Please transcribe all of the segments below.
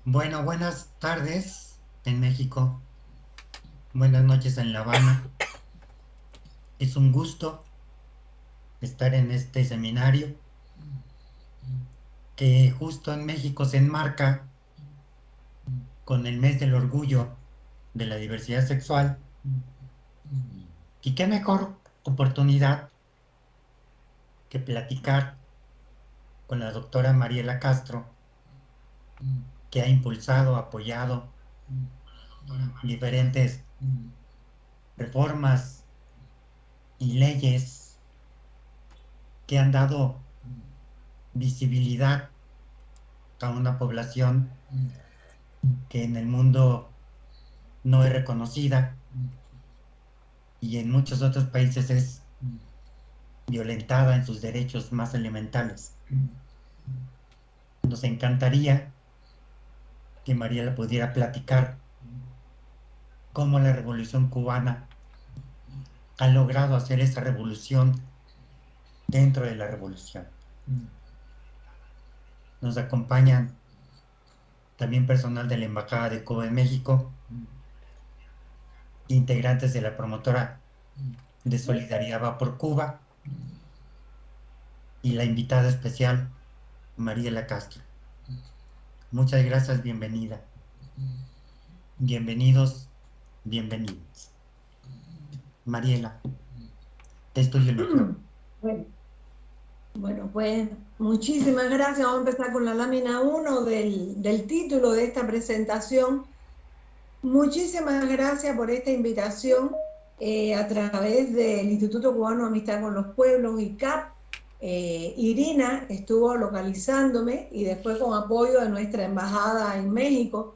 Bueno, buenas tardes en México, buenas noches en La Habana. Es un gusto estar en este seminario que justo en México se enmarca con el mes del orgullo de la diversidad sexual. Y qué mejor oportunidad que platicar con la doctora Mariela Castro, que ha impulsado, apoyado diferentes reformas y leyes que han dado visibilidad a una población que en el mundo no es reconocida y en muchos otros países es violentada en sus derechos más elementales. Nos encantaría que Mariela pudiera platicar cómo la Revolución Cubana ha logrado hacer esa revolución dentro de la revolución. Nos acompañan también personal de la Embajada de Cuba en México, integrantes de la promotora de Solidaridad Va por Cuba y la invitada especial, Mariela Castro. Muchas gracias, bienvenida. Bienvenidos, bienvenidos. Mariela, te estoy el micrófono. Bueno, pues muchísimas gracias. Vamos a empezar con la lámina 1 del título de esta presentación. Muchísimas gracias por esta invitación a través del Instituto Cubano de Amistad con los Pueblos, ICAP. Irina estuvo localizándome y después con apoyo de nuestra embajada en México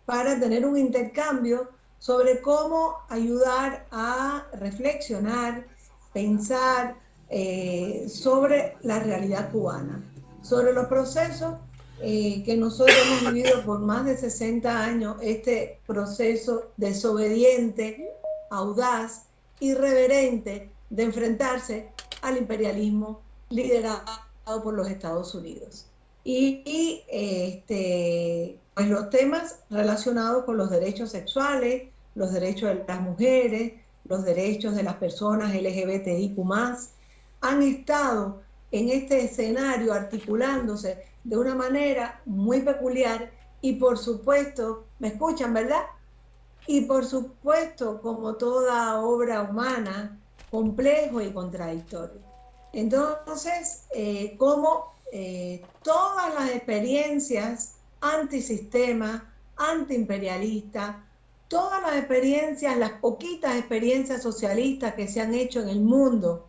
para tener un intercambio sobre cómo ayudar a reflexionar, pensar sobre la realidad cubana, sobre los procesos que nosotros hemos vivido por más de 60 años, este proceso desobediente, audaz, irreverente de enfrentarse al imperialismo liderado por los Estados Unidos. Pues los temas relacionados con los derechos sexuales, los derechos de las mujeres, los derechos de las personas LGBTIQ+, han estado en este escenario articulándose de una manera muy peculiar y por supuesto, ¿me escuchan, verdad? Y por supuesto, como toda obra humana, complejo y contradictorio. Entonces, como todas las experiencias antisistema, antiimperialistas, todas las experiencias, las poquitas experiencias socialistas que se han hecho en el mundo,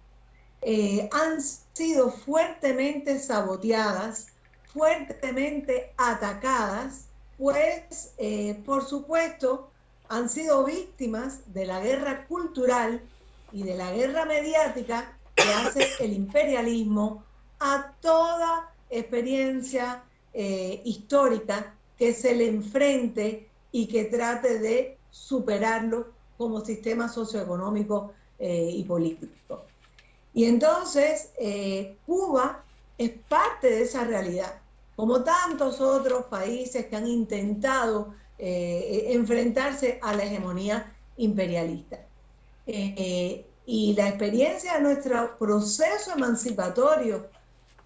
han sido fuertemente saboteadas, fuertemente atacadas, pues por supuesto han sido víctimas de la guerra cultural y de la guerra mediática que hace el imperialismo a toda experiencia histórica que se le enfrente y que trate de superarlo como sistema socioeconómico y político. Y entonces Cuba es parte de esa realidad, como tantos otros países que han intentado enfrentarse a la hegemonía imperialista. Y la experiencia de nuestro proceso emancipatorio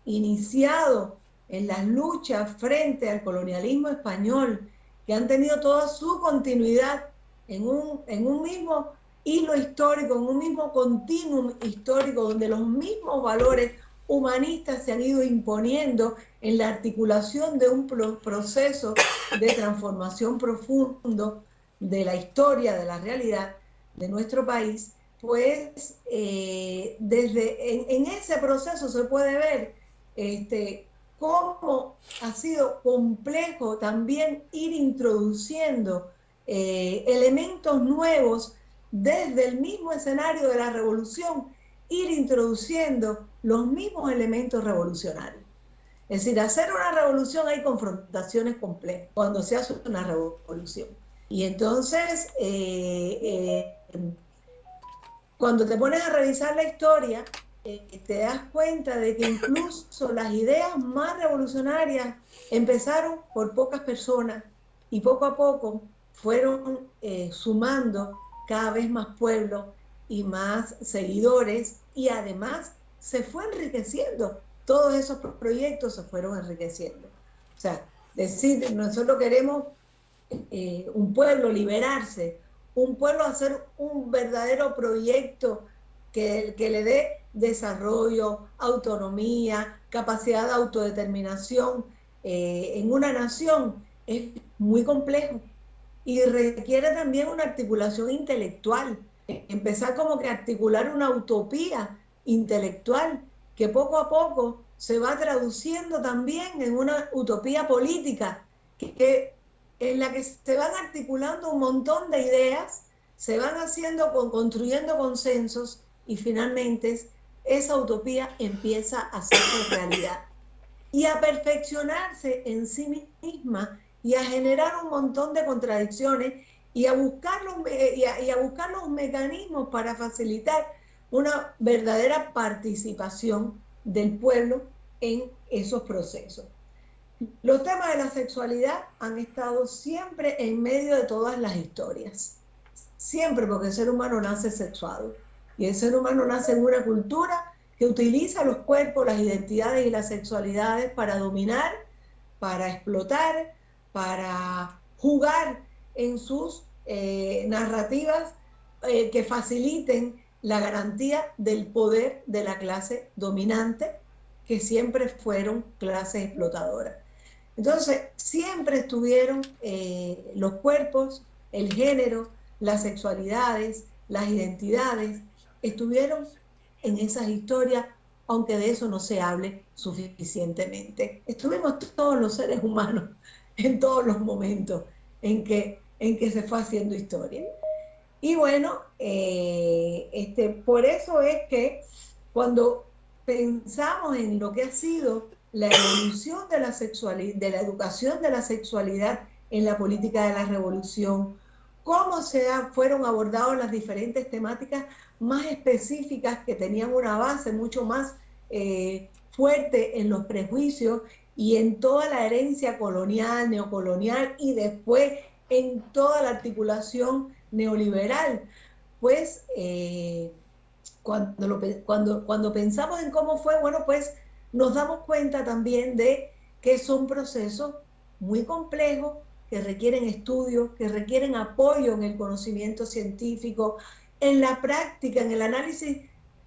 iniciado en las luchas frente al colonialismo español, que han tenido toda su continuidad en un mismo hilo histórico, en un mismo continuum histórico, donde los mismos valores humanistas se han ido imponiendo en la articulación de un proceso de transformación profundo de la historia, de la realidad de nuestro país, pues en ese proceso se puede ver cómo ha sido complejo también ir introduciendo elementos nuevos desde el mismo escenario de la revolución, ir introduciendo los mismos elementos revolucionarios. Es decir, hacer una revolución hay confrontaciones complejas cuando se hace una revolución. Y entonces, cuando te pones a revisar la historia, te das cuenta de que incluso las ideas más revolucionarias empezaron por pocas personas y poco a poco fueron sumando cada vez más pueblos y más seguidores, y además se fue enriqueciendo. Todos esos proyectos se fueron enriqueciendo. O sea, decir, nosotros queremos un pueblo liberarse, un pueblo hacer un verdadero proyecto que le dé desarrollo, autonomía, capacidad de autodeterminación en una nación, es muy complejo y requiere también una articulación intelectual. Empezar como que a articular una utopía intelectual que poco a poco se va traduciendo también en una utopía política en la que se van articulando un montón de ideas, se van construyendo consensos y finalmente esa utopía empieza a hacerse realidad y a perfeccionarse en sí misma y a generar un montón de contradicciones y a buscar los mecanismos para facilitar una verdadera participación del pueblo en esos procesos. Los temas de la sexualidad han estado siempre en medio de todas las historias, siempre, porque el ser humano nace sexuado y el ser humano nace en una cultura que utiliza los cuerpos, las identidades y las sexualidades para dominar, para explotar, para jugar en sus narrativas que faciliten la garantía del poder de la clase dominante, que siempre fueron clases explotadoras. Entonces, siempre estuvieron los cuerpos, el género, las sexualidades, las identidades, estuvieron en esas historias, aunque de eso no se hable suficientemente. Estuvimos todos los seres humanos en todos los momentos en que se fue haciendo historia. Y bueno, por eso es que cuando pensamos en lo que ha sido la evolución de la sexualidad, de la educación de la sexualidad en la política de la revolución, cómo fueron abordadas las diferentes temáticas más específicas que tenían una base mucho más fuerte en los prejuicios y en toda la herencia colonial, neocolonial y después en toda la articulación neoliberal. Pues cuando pensamos en cómo fue, bueno, pues nos damos cuenta también de que son procesos muy complejos, que requieren estudios, que requieren apoyo en el conocimiento científico, en la práctica, en el análisis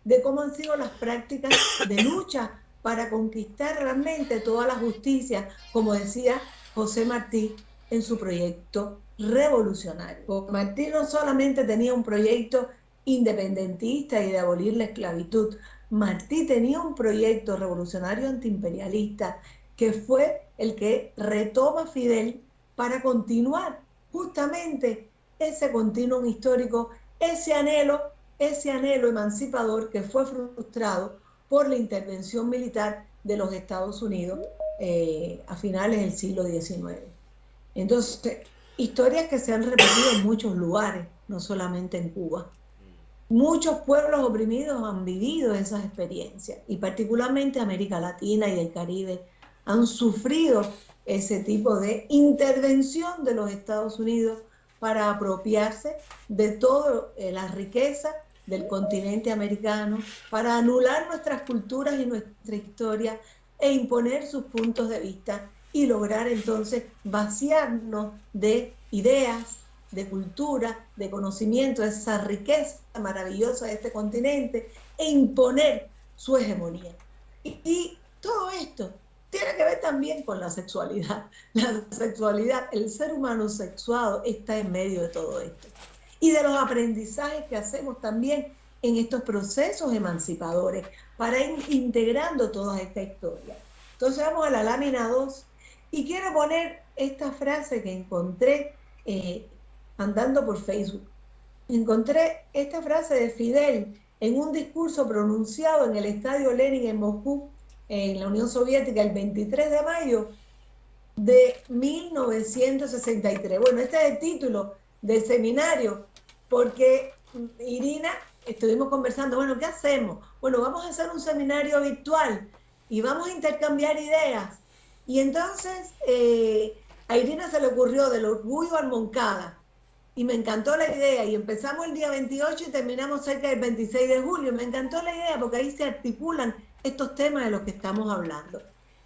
de cómo han sido las prácticas de lucha para conquistar realmente toda la justicia, como decía José Martí en su proyecto revolucionario. Martí no solamente tenía un proyecto independentista y de abolir la esclavitud, Martí tenía un proyecto revolucionario antiimperialista que fue el que retoma Fidel para continuar justamente ese continuum histórico, ese anhelo emancipador que fue frustrado por la intervención militar de los Estados Unidos a finales del siglo XIX. Entonces, historias que se han repetido en muchos lugares, no solamente en Cuba. Muchos pueblos oprimidos han vivido esas experiencias y particularmente América Latina y el Caribe han sufrido ese tipo de intervención de los Estados Unidos para apropiarse de toda la riqueza del continente americano, para anular nuestras culturas y nuestra historia e imponer sus puntos de vista y lograr entonces vaciarnos de ideas, de cultura, de conocimiento, de esa riqueza maravillosa de este continente e imponer su hegemonía. Y todo esto tiene que ver también con la sexualidad. La sexualidad, el ser humano sexuado está en medio de todo esto. Y de los aprendizajes que hacemos también en estos procesos emancipadores para ir integrando toda esta historia. Entonces vamos a la lámina 2 y quiero poner esta frase que encontré andando por Facebook. Encontré esta frase de Fidel en un discurso pronunciado en el Estadio Lenin en Moscú, en la Unión Soviética, el 23 de mayo de 1963. Bueno, este es el título del seminario, porque Irina estuvimos conversando, bueno, ¿qué hacemos? Bueno, vamos a hacer un seminario virtual y vamos a intercambiar ideas. Y entonces a Irina se le ocurrió del orgullo al Moncada y me encantó la idea y empezamos el día 28 y terminamos cerca del 26 de julio. Me encantó la idea porque ahí se articulan estos temas de los que estamos hablando.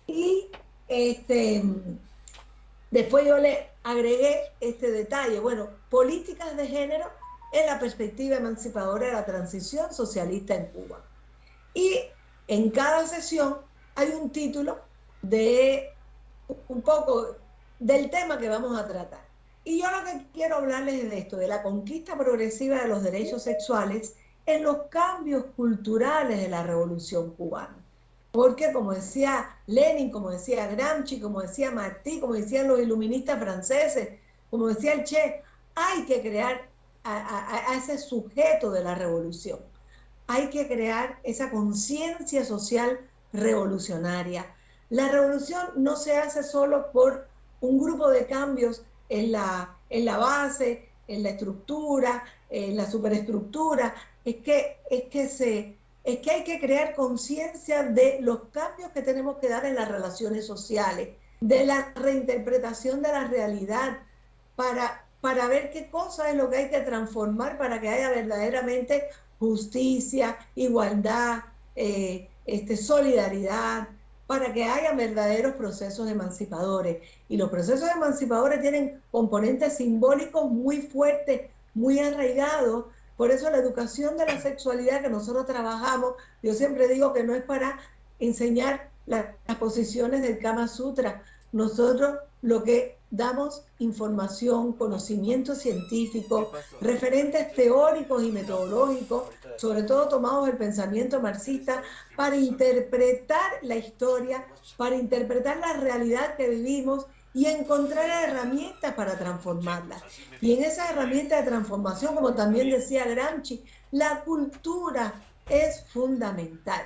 Y después yo le agregué este detalle, bueno, políticas de género en la perspectiva emancipadora de la transición socialista en Cuba. Y en cada sesión hay un título de un poco del tema que vamos a tratar. Y yo lo que quiero hablarles es de esto, de la conquista progresiva de los derechos sexuales en los cambios culturales de la Revolución Cubana. Porque como decía Lenin, como decía Gramsci, como decía Martí, como decían los iluministas franceses, como decía el Che, hay que crear a ese sujeto de la revolución. Hay que crear esa conciencia social revolucionaria. La revolución no se hace solo por un grupo de cambios en la base, en la estructura, en la superestructura. Es que hay que crear conciencia de los cambios que tenemos que dar en las relaciones sociales, de la reinterpretación de la realidad, para ver qué cosa es lo que hay que transformar para que haya verdaderamente justicia, igualdad, solidaridad, para que haya verdaderos procesos emancipadores. Y los procesos emancipadores tienen componentes simbólicos muy fuertes, muy arraigados. Por eso la educación de la sexualidad que nosotros trabajamos, yo siempre digo que no es para enseñar las posiciones del Kama Sutra. Nosotros lo que damos información, conocimiento científico, referentes teóricos y metodológicos, sobre todo tomados del pensamiento marxista, para interpretar la historia, para interpretar la realidad que vivimos y encontrar herramientas para transformarla. Y en esa herramienta de transformación, como también decía Gramsci, la cultura es fundamental.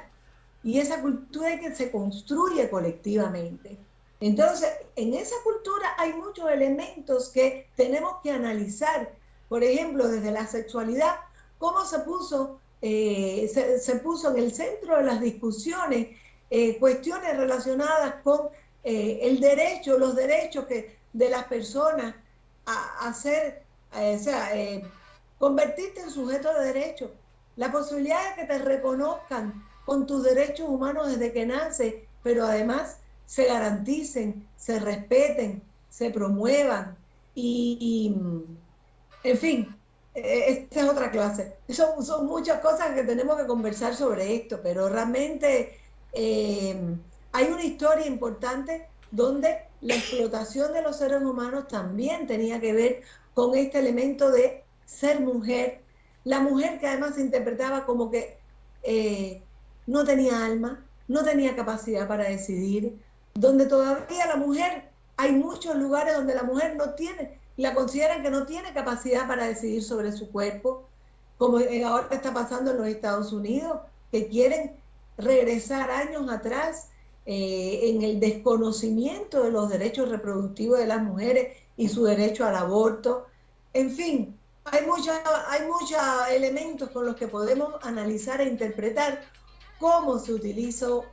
Y esa cultura es que se construye colectivamente. Entonces, en esa cultura hay muchos elementos que tenemos que analizar. Por ejemplo, desde la sexualidad, cómo se puso en el centro de las discusiones cuestiones relacionadas con el derecho, los derechos de las personas a ser, convertirte en sujeto de derecho, la posibilidad de que te reconozcan con tus derechos humanos desde que naces, pero además se garanticen, se respeten, se promuevan en fin, esta es otra clase. Son muchas cosas que tenemos que conversar sobre esto, pero realmente hay una historia importante donde la explotación de los seres humanos también tenía que ver con este elemento de ser mujer, la mujer que además se interpretaba como que no tenía alma, no tenía capacidad para decidir, donde todavía la mujer, hay muchos lugares donde la mujer no tiene, la consideran que no tiene capacidad para decidir sobre su cuerpo, como ahora está pasando en los Estados Unidos, que quieren regresar años atrás en el desconocimiento de los derechos reproductivos de las mujeres y su derecho al aborto. En fin, hay muchos elementos con los que podemos analizar e interpretar cómo se utilizó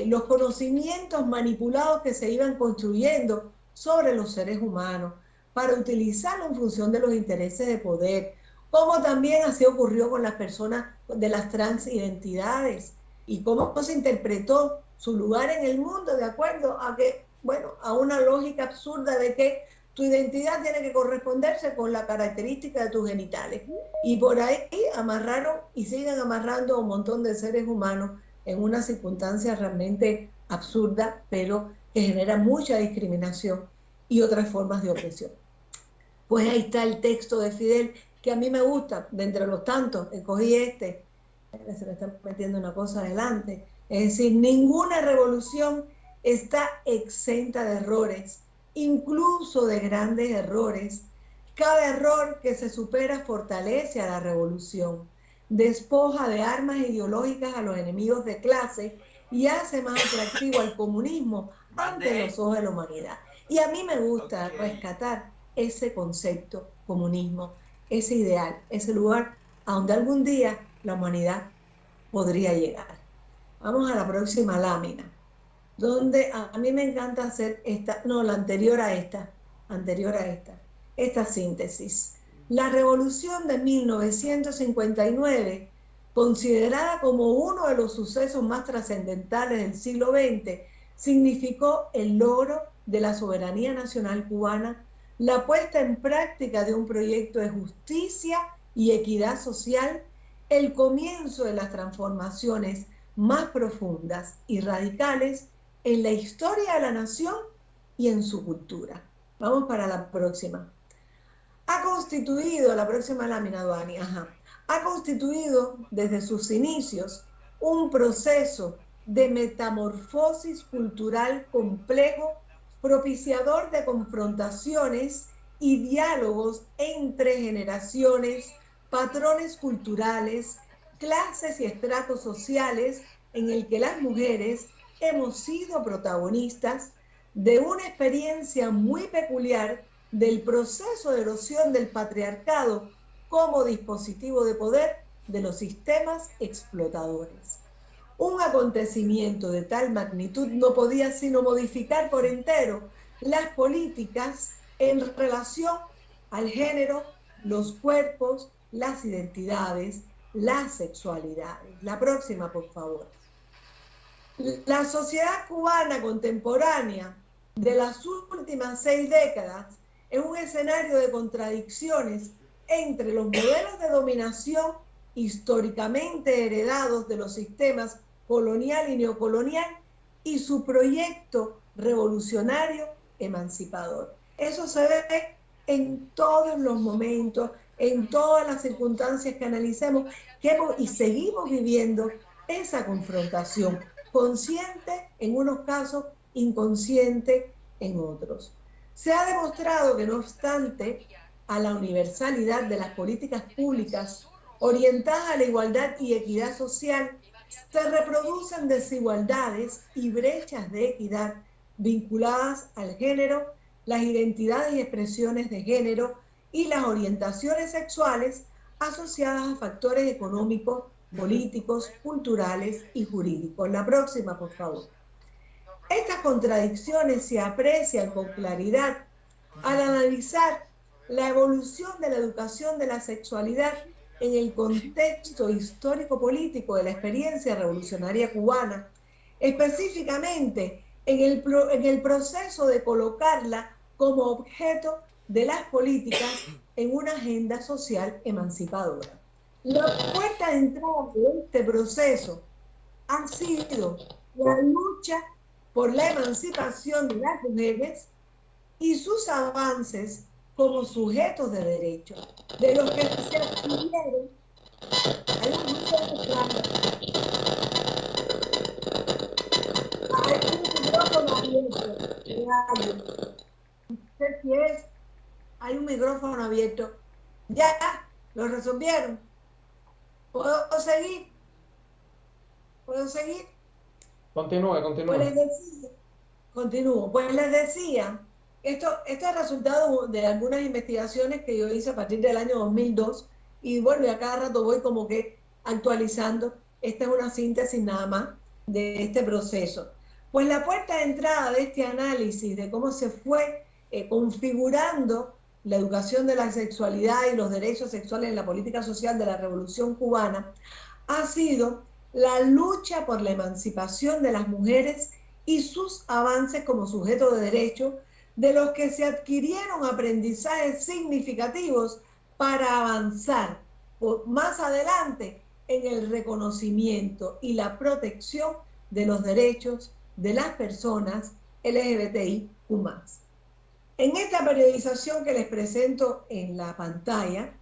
los conocimientos manipulados que se iban construyendo sobre los seres humanos para utilizarlo en función de los intereses de poder, como también así ocurrió con las personas de las transidentidades y cómo se interpretó su lugar en el mundo de acuerdo a que, bueno, a una lógica absurda de que tu identidad tiene que corresponderse con la característica de tus genitales. Y por ahí amarraron y siguen amarrando a un montón de seres humanos en una circunstancia realmente absurda, pero que genera mucha discriminación y otras formas de opresión. Pues ahí está el texto de Fidel, que a mí me gusta, de entre los tantos, escogí se me está metiendo una cosa adelante. Es decir, ninguna revolución está exenta de errores, incluso de grandes errores. Cada error que se supera fortalece a la revolución, despoja de armas ideológicas a los enemigos de clase y hace más atractivo al comunismo ante los ojos de la humanidad. Y a mí me gusta rescatar ese concepto, comunismo, ese ideal, ese lugar a donde algún día la humanidad podría llegar. Vamos a la próxima lámina, donde a mí me encanta hacer la anterior a esta síntesis. La revolución de 1959, considerada como uno de los sucesos más trascendentales del siglo XX, significó el logro de la soberanía nacional cubana, la puesta en práctica de un proyecto de justicia y equidad social, el comienzo de las transformaciones más profundas y radicales en la historia de la nación y en su cultura. Vamos para la próxima. Ha constituido, la próxima lámina, Duani, ha constituido desde sus inicios un proceso de metamorfosis cultural complejo, propiciador de confrontaciones y diálogos entre generaciones, patrones culturales, clases y estratos sociales, en el que las mujeres hemos sido protagonistas de una experiencia muy peculiar del proceso de erosión del patriarcado como dispositivo de poder de los sistemas explotadores. Un acontecimiento de tal magnitud no podía sino modificar por entero las políticas en relación al género, los cuerpos, las identidades, las sexualidades. La próxima, por favor. La sociedad cubana contemporánea de las últimas 6 décadas es un escenario de contradicciones entre los modelos de dominación históricamente heredados de los sistemas colonial y neocolonial y su proyecto revolucionario emancipador. Eso se ve en todos los momentos, en todas las circunstancias que analicemos, y seguimos viviendo esa confrontación, consciente en unos casos, inconsciente en otros. Se ha demostrado que no obstante a la universalidad de las políticas públicas orientadas a la igualdad y equidad social, se reproducen desigualdades y brechas de equidad vinculadas al género, las identidades y expresiones de género y las orientaciones sexuales asociadas a factores económicos, políticos, culturales y jurídicos. La próxima, por favor. Estas contradicciones se aprecian con claridad al analizar la evolución de la educación de la sexualidad en el contexto histórico-político de la experiencia revolucionaria cubana, específicamente en el proceso de colocarla como objeto de las políticas en una agenda social emancipadora. La puerta de entrada de este proceso ha sido la lucha por la emancipación de las mujeres y sus avances como sujetos de derecho, de los que se adquirieron a la mujer. Hay un micrófono abierto. ¿Usted si es? Hay un micrófono abierto. Ya, lo resolvieron. ¿Puedo seguir? ¿Puedo seguir? Continúe. Pues les decía, continúo. Pues les decía, esto es resultado de algunas investigaciones que yo hice a partir del año 2002 y bueno, ya cada rato voy como que actualizando. Esta es una síntesis nada más de este proceso. Pues la puerta de entrada de este análisis de cómo se fue configurando la educación de la sexualidad y los derechos sexuales en la política social de la Revolución Cubana ha sido la lucha por la emancipación de las mujeres y sus avances como sujetos de derecho, de los que se adquirieron aprendizajes significativos para avanzar más adelante en el reconocimiento y la protección de los derechos de las personas LGBTIQ+. En esta periodización que les presento en la pantalla,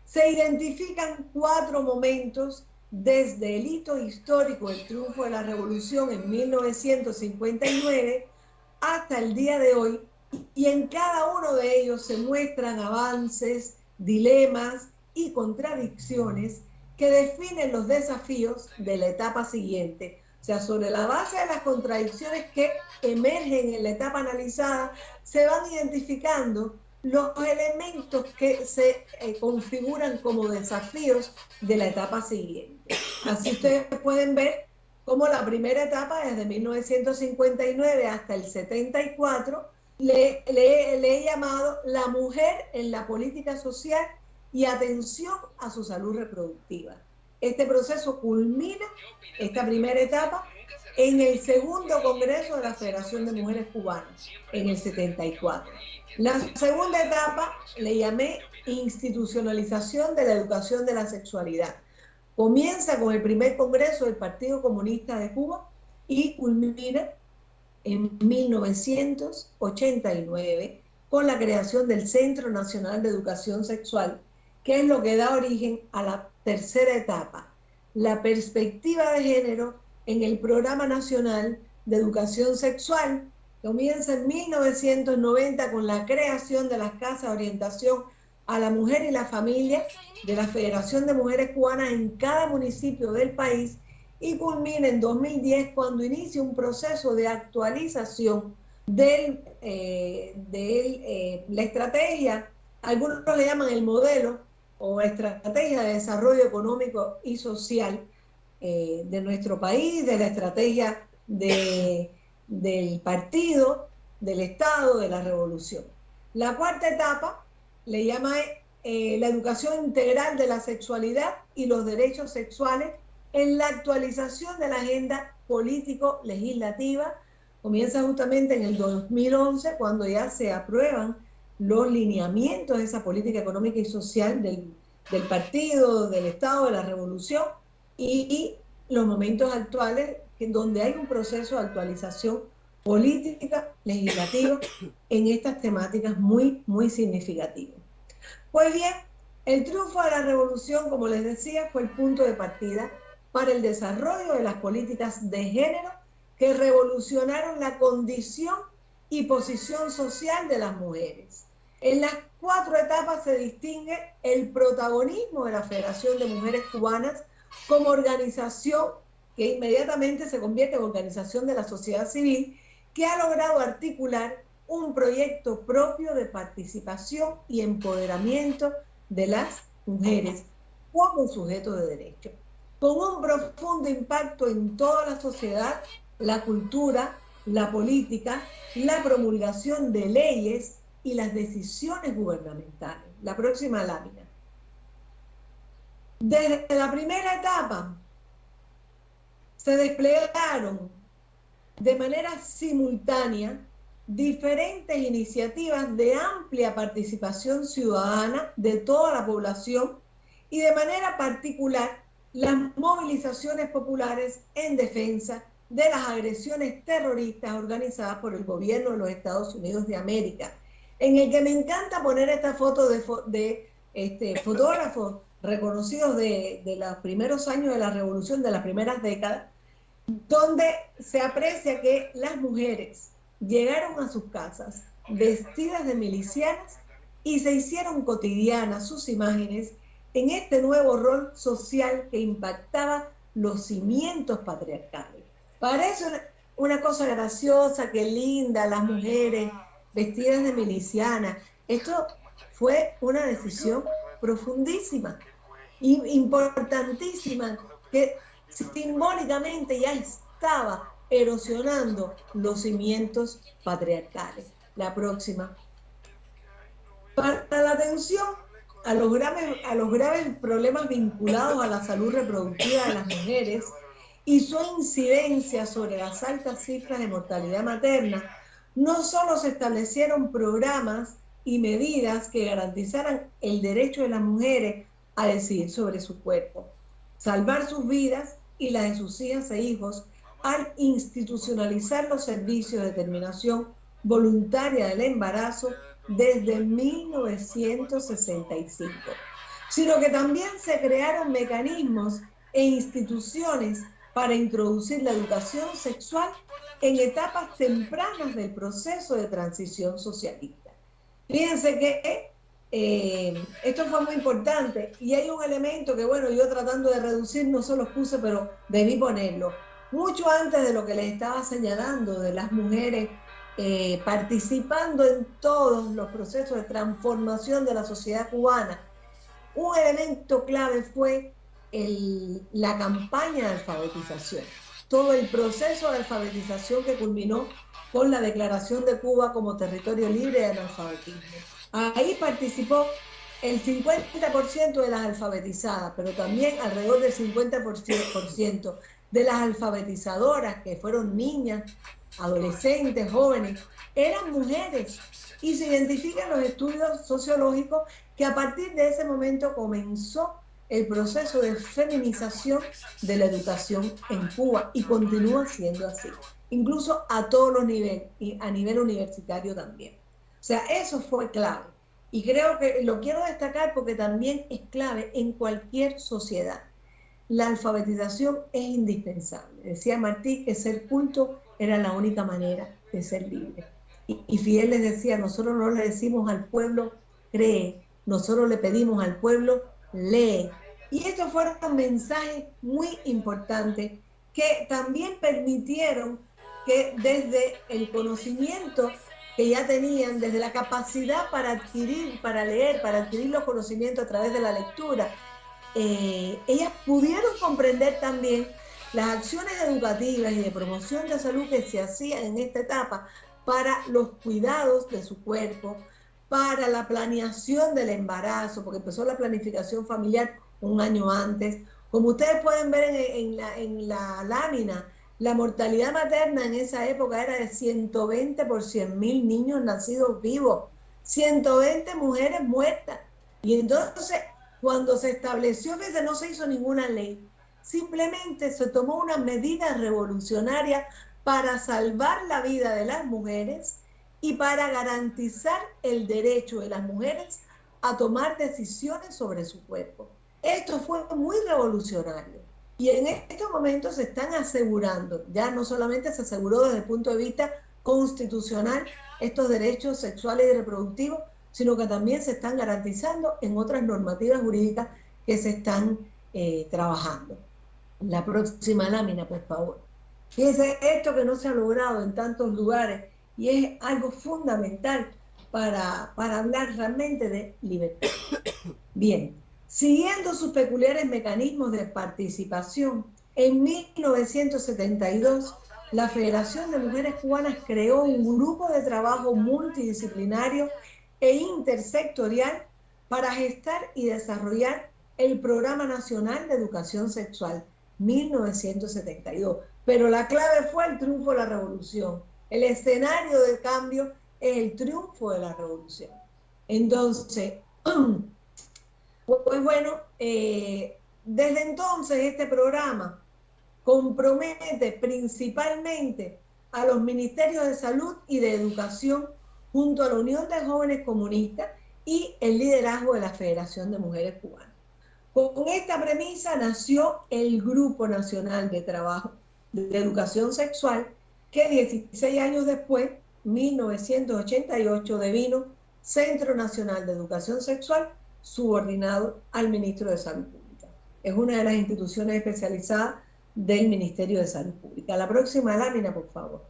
se identifican 4 momentos desde el hito histórico del triunfo de la Revolución en 1959 hasta el día de hoy, y en cada uno de ellos se muestran avances, dilemas y contradicciones que definen los desafíos de la etapa siguiente. O sea, sobre la base de las contradicciones que emergen en la etapa analizada, se van identificando los elementos que se configuran como desafíos de la etapa siguiente. Así ustedes pueden ver cómo la primera etapa, desde 1959 hasta el 74, le he llamado la mujer en la política social y atención a su salud reproductiva. Este proceso culmina, esta primera etapa, en el segundo Congreso de la Federación de Mujeres Cubanas, en el 74. La segunda etapa le llamé institucionalización de la educación de la sexualidad. Comienza con el primer Congreso del Partido Comunista de Cuba y culmina en 1989 con la creación del Centro Nacional de Educación Sexual, que es lo que da origen a la tercera etapa, la perspectiva de género en el Programa Nacional de Educación Sexual. Comienza en 1990 con la creación de las casas de orientación a la mujer y la familia de la Federación de Mujeres Cubanas en cada municipio del país, y culmina en 2010 cuando inicia un proceso de actualización de la estrategia, algunos le llaman el modelo o estrategia de desarrollo económico y social de nuestro país, de la estrategia del partido, del Estado, de la revolución. La cuarta etapa le llama la educación integral de la sexualidad y los derechos sexuales en la actualización de la agenda político-legislativa. Comienza justamente en el 2011, cuando ya se aprueban los lineamientos de esa política económica y social del partido, del Estado, de la revolución, y los momentos actuales donde hay un proceso de actualización política, legislativa en estas temáticas muy, muy significativas. Pues bien, el triunfo de la revolución, como les decía, fue el punto de partida para el desarrollo de las políticas de género que revolucionaron la condición y posición social de las mujeres. En las cuatro etapas se distingue el protagonismo de la Federación de Mujeres Cubanas como organización que inmediatamente se convierte en organización de la sociedad civil, que ha logrado articular un proyecto propio de participación y empoderamiento de las mujeres como sujetos de derecho, con un profundo impacto en toda la sociedad, la cultura, la política, la promulgación de leyes y las decisiones gubernamentales. La próxima lámina. Desde la primera etapa se desplegaron de manera simultánea diferentes iniciativas de amplia participación ciudadana de toda la población y de manera particular las movilizaciones populares en defensa de las agresiones terroristas organizadas por el gobierno de los Estados Unidos de América, en el que me encanta poner esta foto de fotógrafos reconocidos de los primeros años de la revolución, de las primeras décadas, donde se aprecia que las mujeres llegaron a sus casas vestidas de milicianas y se hicieron cotidianas sus imágenes en este nuevo rol social que impactaba los cimientos patriarcales. Parece una cosa graciosa, que linda, las mujeres vestidas de milicianas. Esto fue una decisión profundísima e importantísima, que simbólicamente ya estaba erosionando los cimientos patriarcales. La próxima. Para la atención a los graves problemas vinculados a la salud reproductiva de las mujeres y su incidencia sobre las altas cifras de mortalidad materna, no solo se establecieron programas y medidas que garantizaran el derecho de las mujeres a decidir sobre su cuerpo, salvar sus vidas y las de sus hijas e hijos al institucionalizar los servicios de terminación voluntaria del embarazo desde 1965, sino que también se crearon mecanismos e instituciones para introducir la educación sexual en etapas tempranas del proceso de transición socialista. Fíjense que esto fue muy importante, y hay un elemento que, bueno, yo tratando de reducir no se los puse, pero debí ponerlo. Mucho antes de lo que les estaba señalando de las mujeres participando en todos los procesos de transformación de la sociedad cubana. Un elemento clave fue la campaña de alfabetización, todo el proceso de alfabetización que culminó con la declaración de Cuba como territorio libre de analfabetismo. Ahí participó el 50% de las alfabetizadas, pero también alrededor del 50% de las alfabetizadoras, que fueron niñas, adolescentes, jóvenes, eran mujeres. Y se identifican los estudios sociológicos que a partir de ese momento comenzó el proceso de feminización de la educación en Cuba y continúa siendo así, incluso a todos los niveles y a nivel universitario también. O sea, eso fue clave y creo que lo quiero destacar porque también es clave en cualquier sociedad. La alfabetización es indispensable. Decía Martí que ser culto era la única manera de ser libre. Y Fidel les decía, nosotros no le decimos al pueblo cree, nosotros le pedimos al pueblo lee. Y estos fueron mensajes muy importantes que también permitieron que desde el conocimiento que ya tenían, desde la capacidad para adquirir, para leer, para adquirir los conocimientos a través de la lectura, ellas pudieron comprender también las acciones educativas y de promoción de salud que se hacían en esta etapa para los cuidados de su cuerpo, para la planeación del embarazo, porque empezó la planificación familiar un año antes. Como ustedes pueden ver en la lámina, la mortalidad materna en esa época era de 120 por 100.000 niños nacidos vivos, 120 mujeres muertas. Y entonces, cuando se estableció que no se hizo ninguna ley, simplemente se tomó una medida revolucionaria para salvar la vida de las mujeres y para garantizar el derecho de las mujeres a tomar decisiones sobre su cuerpo. Esto fue muy revolucionario y en estos momentos se están asegurando, ya no solamente se aseguró desde el punto de vista constitucional estos derechos sexuales y reproductivos, sino que también se están garantizando en otras normativas jurídicas que se están trabajando. La próxima lámina, por favor. Fíjense esto que no se ha logrado en tantos lugares y es algo fundamental para hablar realmente de libertad. Bien, siguiendo sus peculiares mecanismos de participación, en 1972 la Federación de Mujeres Cubanas creó un grupo de trabajo multidisciplinario e intersectorial para gestar y desarrollar el Programa Nacional de Educación Sexual, 1972. Pero la clave fue el triunfo de la revolución. El escenario del cambio es el triunfo de la revolución. Entonces, pues bueno, desde entonces este programa compromete principalmente a los ministerios de salud y de educación junto a la Unión de Jóvenes Comunistas y el liderazgo de la Federación de Mujeres Cubanas. Con esta premisa nació el Grupo Nacional de Trabajo de Educación Sexual, que 16 años después, 1988, devino Centro Nacional de Educación Sexual, subordinado al Ministro de Salud Pública. Es una de las instituciones especializadas del Ministerio de Salud Pública. La próxima lámina, por favor.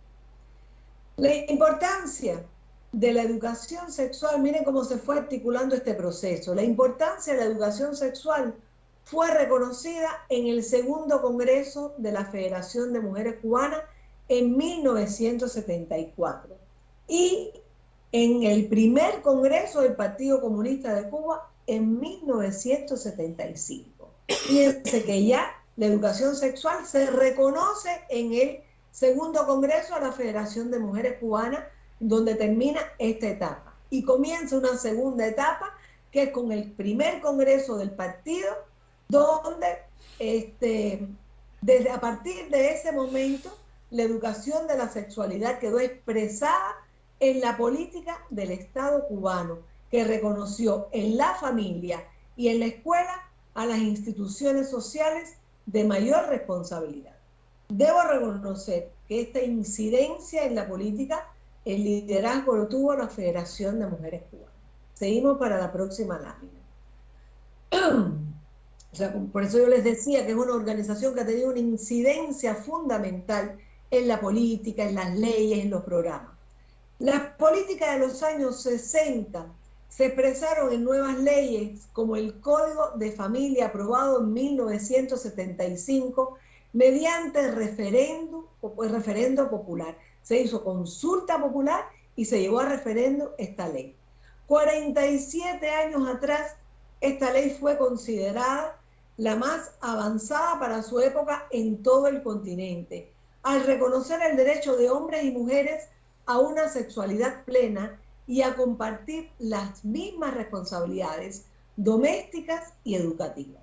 La importancia de la educación sexual, miren cómo se fue articulando este proceso. La importancia de la educación sexual fue reconocida en el segundo Congreso de la Federación de Mujeres Cubanas en 1974 y en el primer Congreso del Partido Comunista de Cuba en 1975. Fíjense que ya la educación sexual se reconoce en el segundo Congreso de la Federación de Mujeres Cubanas, donde termina esta etapa. Y comienza una segunda etapa, que es con el primer Congreso del partido, donde desde a partir de ese momento la educación de la sexualidad quedó expresada en la política del Estado cubano, que reconoció en la familia y en la escuela a las instituciones sociales de mayor responsabilidad. Debo reconocer que esta incidencia en la política, el liderazgo lo tuvo la Federación de Mujeres Cubanas. Seguimos para la próxima lámina. O sea, por eso yo les decía que es una organización que ha tenido una incidencia fundamental en la política, en las leyes, en los programas. Las políticas de los años 60 se expresaron en nuevas leyes como el Código de Familia aprobado en 1975 mediante referendo popular. Se hizo consulta popular y se llevó a referendo esta ley. 47 años atrás, esta ley fue considerada la más avanzada para su época en todo el continente, al reconocer el derecho de hombres y mujeres a una sexualidad plena y a compartir las mismas responsabilidades domésticas y educativas.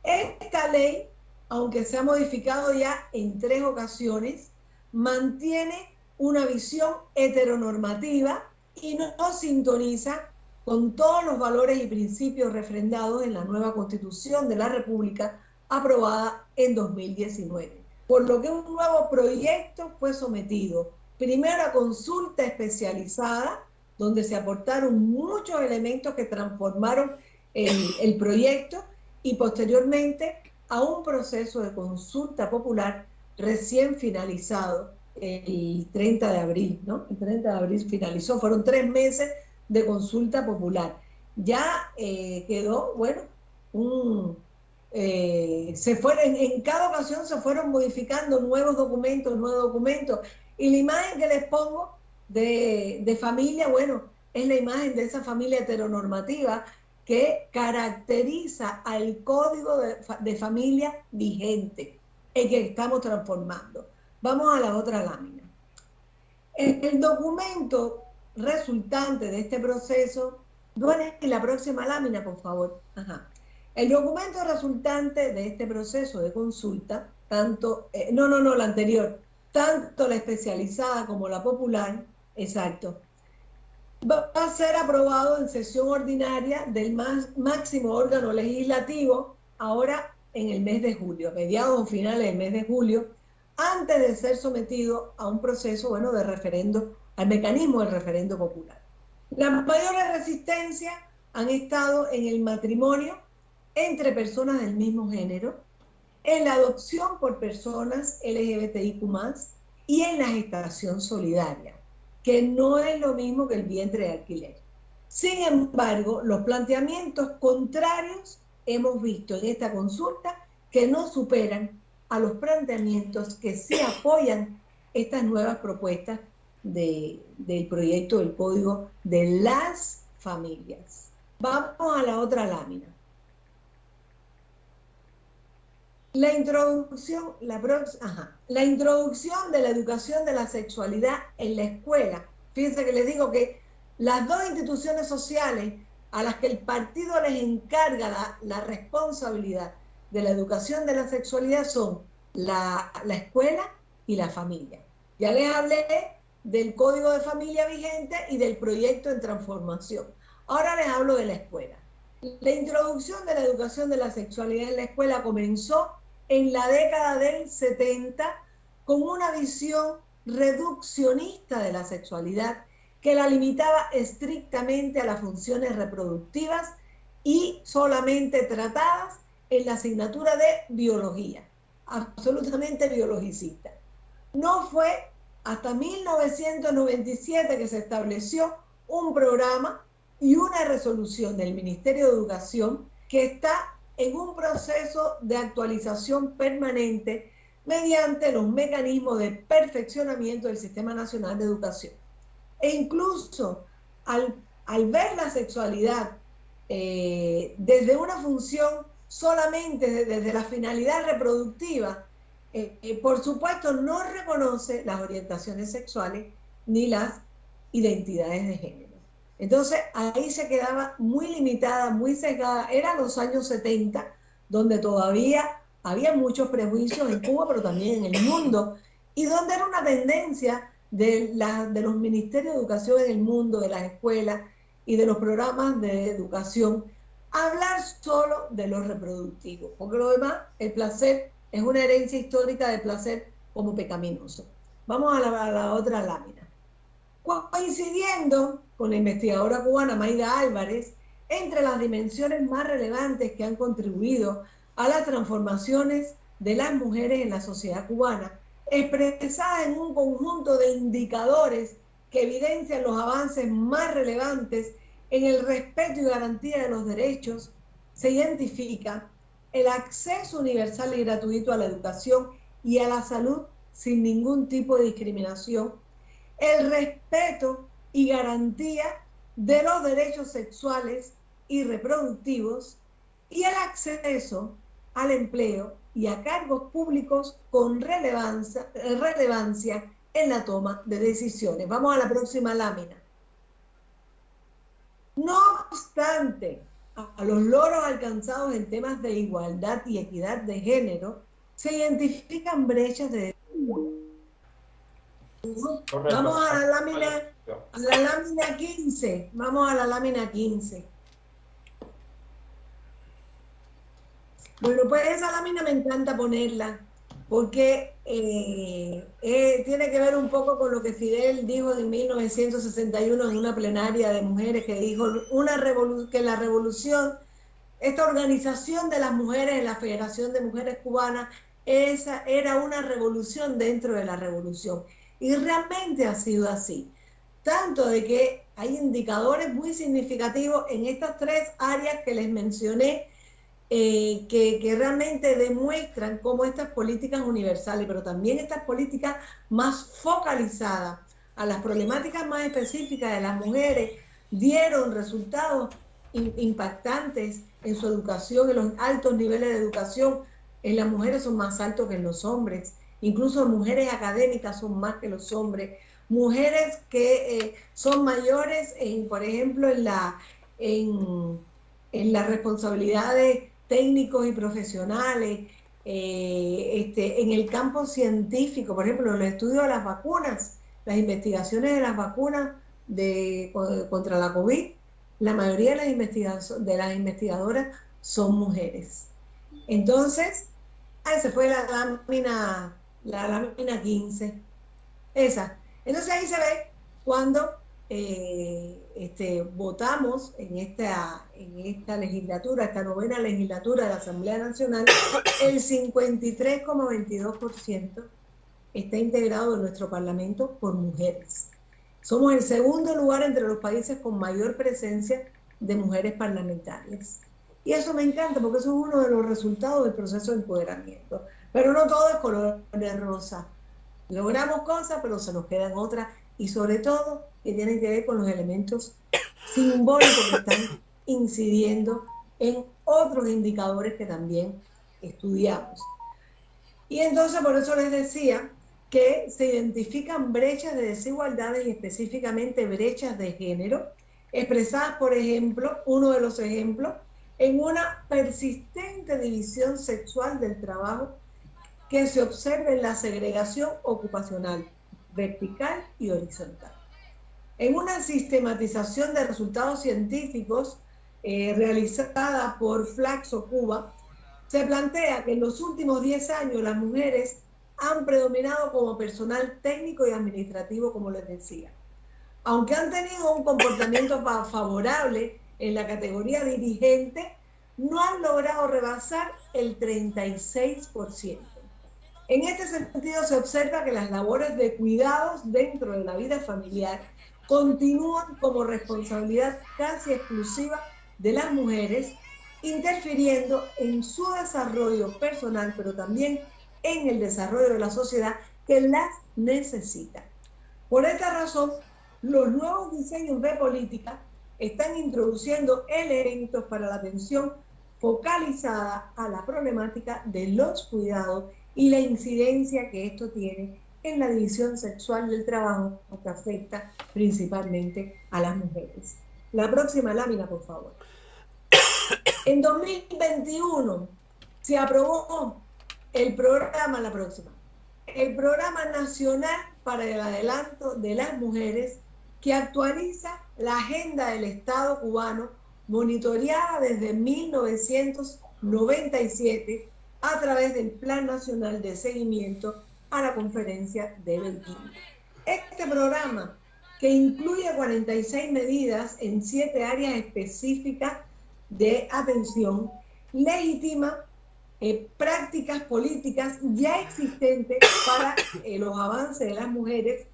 Esta ley, aunque se ha modificado ya en 3 ocasiones, mantiene una visión heteronormativa y no sintoniza con todos los valores y principios refrendados en la nueva Constitución de la República aprobada en 2019. Por lo que un nuevo proyecto fue sometido primero a consulta especializada, donde se aportaron muchos elementos que transformaron el proyecto, y posteriormente a un proceso de consulta popular recién finalizado el 30 de abril, ¿no? El 30 de abril finalizó, fueron 3 meses de consulta popular. Ya quedó, bueno, en cada ocasión se fueron modificando nuevos documentos, y la imagen que les pongo de familia, bueno, es la imagen de esa familia heteronormativa que caracteriza al código de familia vigente, el que estamos transformando. Vamos a la otra lámina. El documento resultante de este proceso, en la próxima lámina, por favor. Ajá. El documento resultante de este proceso de consulta, tanto, la anterior, tanto la especializada como la popular, exacto, va a ser aprobado en sesión ordinaria del máximo órgano legislativo, ahora en el mes de julio, mediados o finales del mes de julio, antes de ser sometido a un proceso, bueno, de referendo, al mecanismo del referendo popular. Las mayores resistencias han estado en el matrimonio entre personas del mismo género, en la adopción por personas LGBTIQ+, y en la gestación solidaria, que no es lo mismo que el vientre de alquiler. Sin embargo, los planteamientos contrarios hemos visto en esta consulta que no superan a los planteamientos que sí apoyan estas nuevas propuestas del proyecto del Código de las Familias. Vamos a la otra lámina. La introducción de la educación de la sexualidad en la escuela. Fíjense que les digo que las 2 instituciones sociales a las que el partido les encarga la responsabilidad de la educación de la sexualidad son la escuela y la familia. Ya les hablé del Código de Familia vigente y del proyecto en transformación. Ahora les hablo de la escuela. La introducción de la educación de la sexualidad en la escuela comenzó en la década del 70 con una visión reduccionista de la sexualidad que la limitaba estrictamente a las funciones reproductivas y solamente tratadas en la asignatura de biología, absolutamente biologicista. No fue hasta 1997 que se estableció un programa y una resolución del Ministerio de Educación que está en un proceso de actualización permanente mediante los mecanismos de perfeccionamiento del Sistema Nacional de Educación. E incluso al ver la sexualidad desde una función solamente desde la finalidad reproductiva, por supuesto no reconoce las orientaciones sexuales ni las identidades de género. Entonces ahí se quedaba muy limitada, muy sesgada. Eran los años 70, donde todavía había muchos prejuicios en Cuba, pero también en el mundo, y donde era una tendencia de los ministerios de educación en el mundo, de las escuelas y de los programas de educación, hablar solo de lo reproductivo, porque lo demás, el placer, es una herencia histórica del placer como pecaminoso. Vamos a la otra lámina. Coincidiendo con la investigadora cubana Mayda Álvarez, entre las dimensiones más relevantes que han contribuido a las transformaciones de las mujeres en la sociedad cubana, expresadas en un conjunto de indicadores que evidencian los avances más relevantes en el respeto y garantía de los derechos, se identifica el acceso universal y gratuito a la educación y a la salud sin ningún tipo de discriminación, el respeto y garantía de los derechos sexuales y reproductivos y el acceso al empleo y a cargos públicos con relevancia en la toma de decisiones. Vamos a la próxima lámina. No obstante, a los logros alcanzados en temas de igualdad y equidad de género, se identifican brechas de... Correcto. Vamos a la lámina 15. Vamos a la lámina 15. Bueno, pues esa lámina me encanta ponerla porque tiene que ver un poco con lo que Fidel dijo en 1961 en una plenaria de mujeres, que dijo que la revolución, esta organización de las mujeres en la Federación de Mujeres Cubanas, esa era una revolución dentro de la revolución. Y realmente ha sido así. Tanto de que hay indicadores muy significativos en estas tres áreas que les mencioné, que realmente demuestran cómo estas políticas universales, pero también estas políticas más focalizadas a las problemáticas más específicas de las mujeres, dieron resultados impactantes en su educación, en los altos niveles de educación. En las mujeres son más altos que en los hombres, incluso mujeres académicas son más que los hombres, mujeres que son mayores, por ejemplo, en las responsabilidades técnicos y profesionales, en el campo científico, por ejemplo, en los estudios de las vacunas, las investigaciones de las vacunas contra la COVID, la mayoría de las investigadoras son mujeres. Entonces, esa fue la lámina 15. Esa. Entonces ahí se ve cuando votamos en esta legislatura, esta novena legislatura de la Asamblea Nacional, el 53,22% está integrado en nuestro Parlamento por mujeres. Somos el segundo lugar entre los países con mayor presencia de mujeres parlamentarias. Y eso me encanta porque eso es uno de los resultados del proceso de empoderamiento. Pero no todo es color de rosa. Logramos cosas, pero se nos quedan otras, y sobre todo que tienen que ver con los elementos simbólicos que están incidiendo en otros indicadores que también estudiamos. Y entonces por eso les decía que se identifican brechas de desigualdades y específicamente brechas de género, expresadas, por ejemplo, uno de los ejemplos, en una persistente división sexual del trabajo que se observa en la segregación ocupacional, vertical y horizontal. En una sistematización de resultados científicos realizada por Flaxo Cuba, se plantea que en los últimos 10 años las mujeres han predominado como personal técnico y administrativo, como les decía. Aunque han tenido un comportamiento favorable en la categoría dirigente, no han logrado rebasar el 36%. En este sentido, se observa que las labores de cuidados dentro de la vida familiar continúan como responsabilidad casi exclusiva de las mujeres, interfiriendo en su desarrollo personal, pero también en el desarrollo de la sociedad que las necesita. Por esta razón, los nuevos diseños de política están introduciendo elementos para la atención focalizada a la problemática de los cuidados y la incidencia que esto tiene en la división sexual del trabajo, que afecta principalmente a las mujeres. La próxima lámina, por favor. En 2021 se aprobó el programa nacional para el adelanto de las mujeres, que actualiza la agenda del Estado cubano monitoreada desde 1997 a través del Plan Nacional de Seguimiento a la Conferencia de Beijing. Este programa, que incluye 46 medidas en 7 áreas específicas de atención, legitima prácticas políticas ya existentes para los avances de las mujeres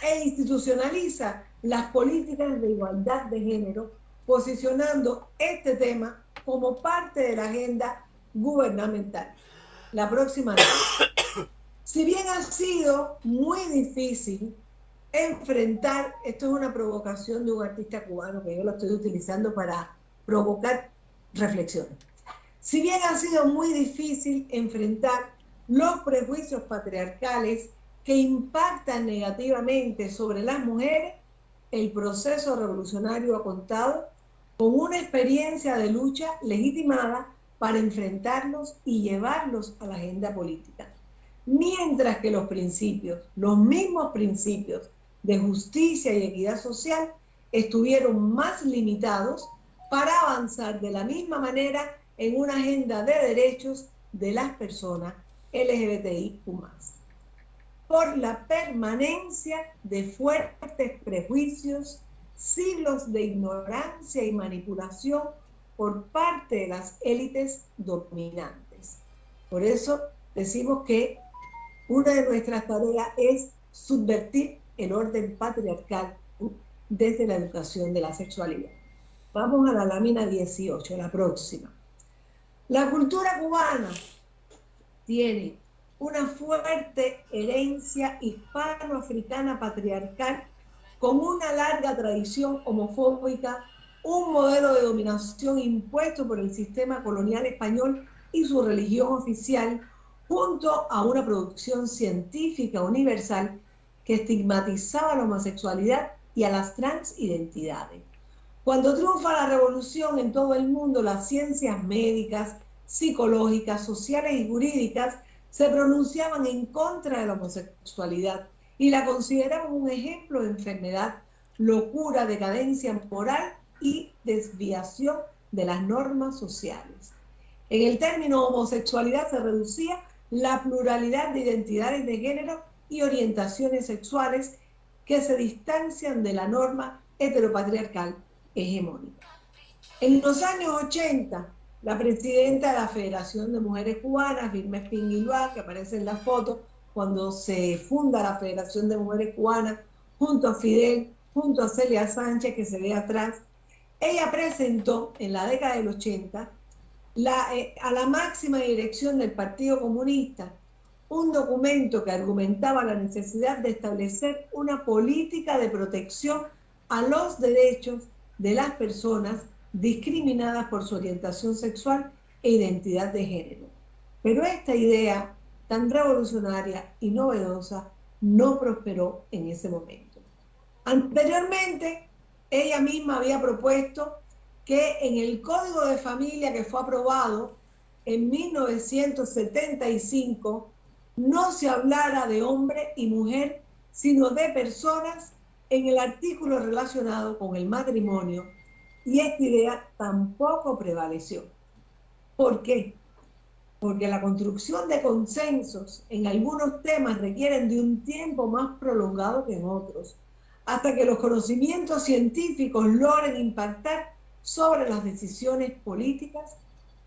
e institucionaliza las políticas de igualdad de género, posicionando este tema como parte de la agenda gubernamental. La próxima. Si bien ha sido muy difícil enfrentar, esto es una provocación de un artista cubano que yo lo estoy utilizando para provocar reflexiones. Si bien ha sido muy difícil enfrentar los prejuicios patriarcales que impactan negativamente sobre las mujeres, el proceso revolucionario ha contado con una experiencia de lucha legitimada para enfrentarlos y llevarlos a la agenda política. Mientras que los mismos principios de justicia y equidad social estuvieron más limitados para avanzar de la misma manera en una agenda de derechos de las personas LGBTIQ+, por la permanencia de fuertes prejuicios, siglos de ignorancia y manipulación por parte de las élites dominantes. Por eso decimos que una de nuestras tareas es subvertir el orden patriarcal desde la educación de la sexualidad. Vamos a la lámina 18, la próxima. La cultura cubana tiene una fuerte herencia hispanoafricana patriarcal con una larga tradición homofóbica, un modelo de dominación impuesto por el sistema colonial español y su religión oficial, junto a una producción científica universal que estigmatizaba la homosexualidad y a las transidentidades. Cuando triunfa la revolución en todo el mundo, las ciencias médicas, psicológicas, sociales y jurídicas se pronunciaban en contra de la homosexualidad y la consideraban un ejemplo de enfermedad, locura, decadencia moral y desviación de las normas sociales. En el término homosexualidad se reducía la pluralidad de identidades de género y orientaciones sexuales que se distancian de la norma heteropatriarcal hegemónica. En los años 80, la presidenta de la Federación de Mujeres Cubanas, Vilma Espinguilá, que aparece en la foto, cuando se funda la Federación de Mujeres Cubanas, junto a Fidel, junto a Celia Sánchez, que se ve atrás, ella presentó en la década del 80 a la máxima dirección del Partido Comunista un documento que argumentaba la necesidad de establecer una política de protección a los derechos de las personas discriminadas por su orientación sexual e identidad de género. Pero esta idea tan revolucionaria y novedosa no prosperó en ese momento. Anteriormente, ella misma había propuesto que en el Código de Familia que fue aprobado en 1975 no se hablara de hombre y mujer, sino de personas en el artículo relacionado con el matrimonio, y esta idea tampoco prevaleció. ¿Por qué? Porque la construcción de consensos en algunos temas requieren de un tiempo más prolongado que en otros, hasta que los conocimientos científicos logren impactar sobre las decisiones políticas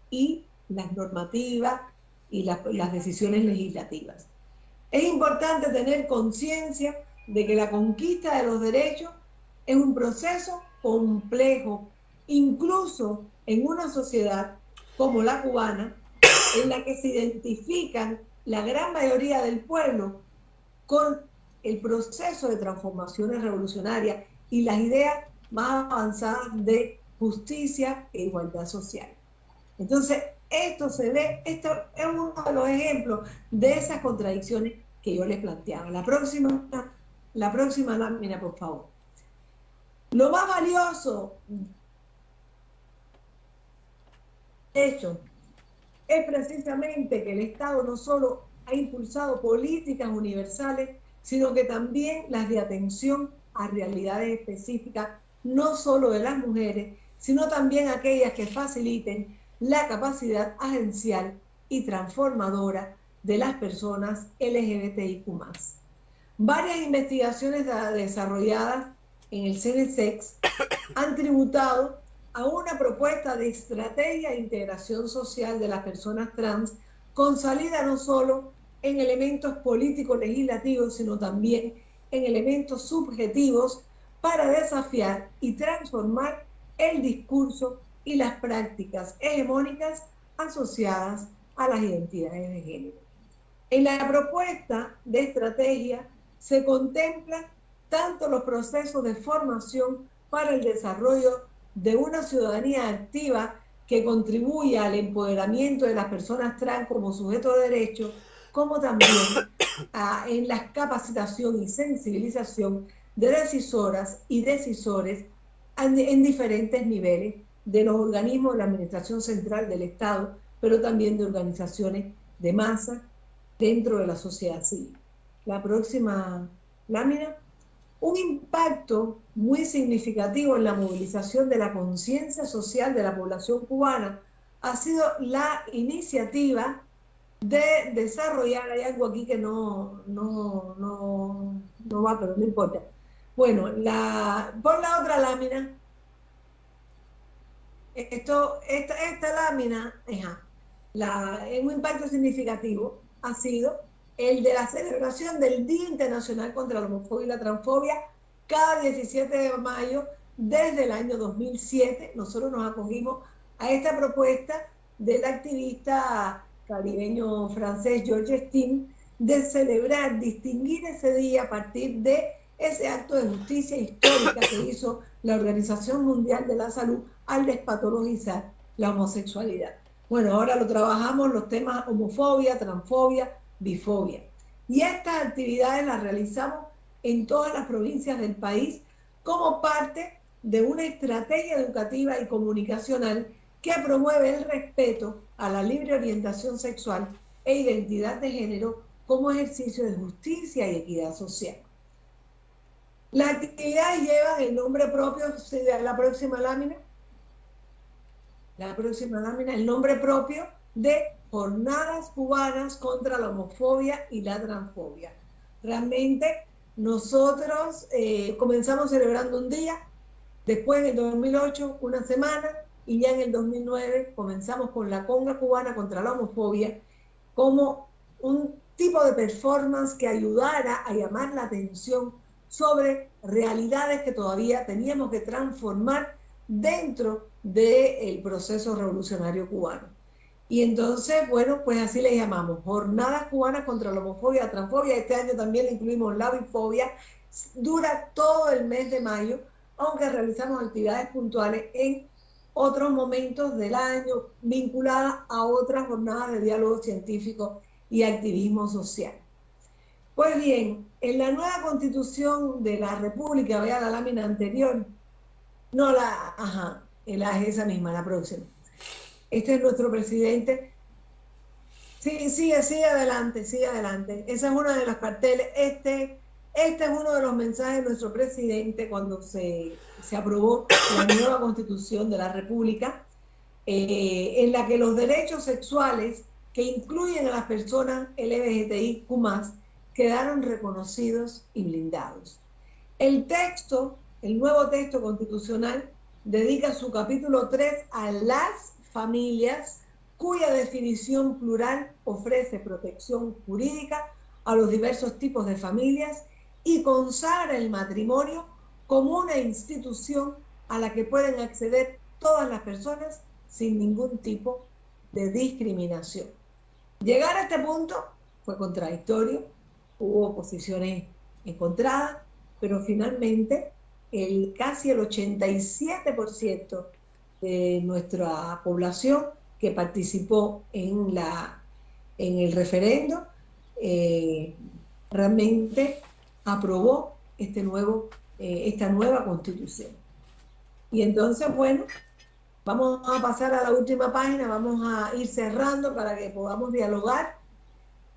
y las normativas y las decisiones legislativas. Es importante tener conciencia de que la conquista de los derechos es un proceso complejo, incluso en una sociedad como la cubana, en la que se identifican la gran mayoría del pueblo con el proceso de transformaciones revolucionarias y las ideas más avanzadas de justicia e igualdad social. Entonces, esto es uno de los ejemplos de esas contradicciones que yo les planteaba. La próxima lámina, por favor. Lo más valioso, de hecho, es precisamente que el Estado no solo ha impulsado políticas universales, sino que también las de atención a realidades específicas, no solo de las mujeres, sino también aquellas que faciliten la capacidad agencial y transformadora de las personas LGBTIQ+. Varias investigaciones desarrolladas en el CNSEX han tributado a una propuesta de estrategia de integración social de las personas trans con salida no solo en elementos políticos legislativos, sino también en elementos subjetivos para desafiar y transformar el discurso y las prácticas hegemónicas asociadas a las identidades de género. En la propuesta de estrategia se contemplan tanto los procesos de formación para el desarrollo de una ciudadanía activa que contribuya al empoderamiento de las personas trans como sujetos de derecho, como también en la capacitación y sensibilización de decisoras y decisores en diferentes niveles de los organismos de la Administración Central del Estado, pero también de organizaciones de masa dentro de la sociedad civil. La próxima lámina. Un impacto muy significativo en la movilización de la conciencia social de la población cubana ha sido la iniciativa de desarrollar, hay algo aquí que no va, pero no importa. Bueno, por la otra lámina, esta lámina, un impacto significativo ha sido el de la celebración del Día Internacional contra la Homofobia y la Transfobia cada 17 de mayo desde el año 2007. Nosotros nos acogimos a esta propuesta del activista caribeño francés Georges Stein de celebrar, distinguir ese día a partir de ese acto de justicia histórica que hizo la Organización Mundial de la Salud al despatologizar la homosexualidad. Bueno, ahora lo trabajamos los temas homofobia, transfobia, bifobia. Y estas actividades las realizamos en todas las provincias del país como parte de una estrategia educativa y comunicacional que promueve el respeto a la libre orientación sexual e identidad de género como ejercicio de justicia y equidad social. Las actividades llevan el nombre propio, la próxima lámina, el nombre propio de Jornadas Cubanas contra la Homofobia y la Transfobia. Realmente nosotros comenzamos celebrando un día, después en el 2008 una semana, y ya en el 2009 comenzamos con la conga cubana contra la homofobia como un tipo de performance que ayudara a llamar la atención sobre realidades que todavía teníamos que transformar dentro del proceso revolucionario cubano. Y entonces, bueno, pues así le llamamos, Jornadas Cubanas contra la Homofobia y la Transfobia. Este año también incluimos la bifobia. Dura todo el mes de mayo, aunque realizamos actividades puntuales en otros momentos del año vinculadas a otras jornadas de diálogo científico y activismo social. Pues bien, en la nueva Constitución de la República, vea la lámina anterior, esa misma, la próxima. Este es nuestro presidente. Sí, sigue adelante. Ese es uno de los carteles. Este es uno de los mensajes de nuestro presidente cuando se aprobó la nueva Constitución de la República, en la que los derechos sexuales que incluyen a las personas LGBTIQ+, quedaron reconocidos y blindados. El nuevo texto constitucional dedica su capítulo 3 a las familias, cuya definición plural ofrece protección jurídica a los diversos tipos de familias y consagra el matrimonio como una institución a la que pueden acceder todas las personas sin ningún tipo de discriminación. Llegar a este punto fue contradictorio, hubo posiciones encontradas, pero finalmente casi el 87% de nuestra población que participó en el referendo realmente aprobó esta nueva Constitución. Y entonces, bueno, vamos a pasar a la última página, vamos a ir cerrando para que podamos dialogar.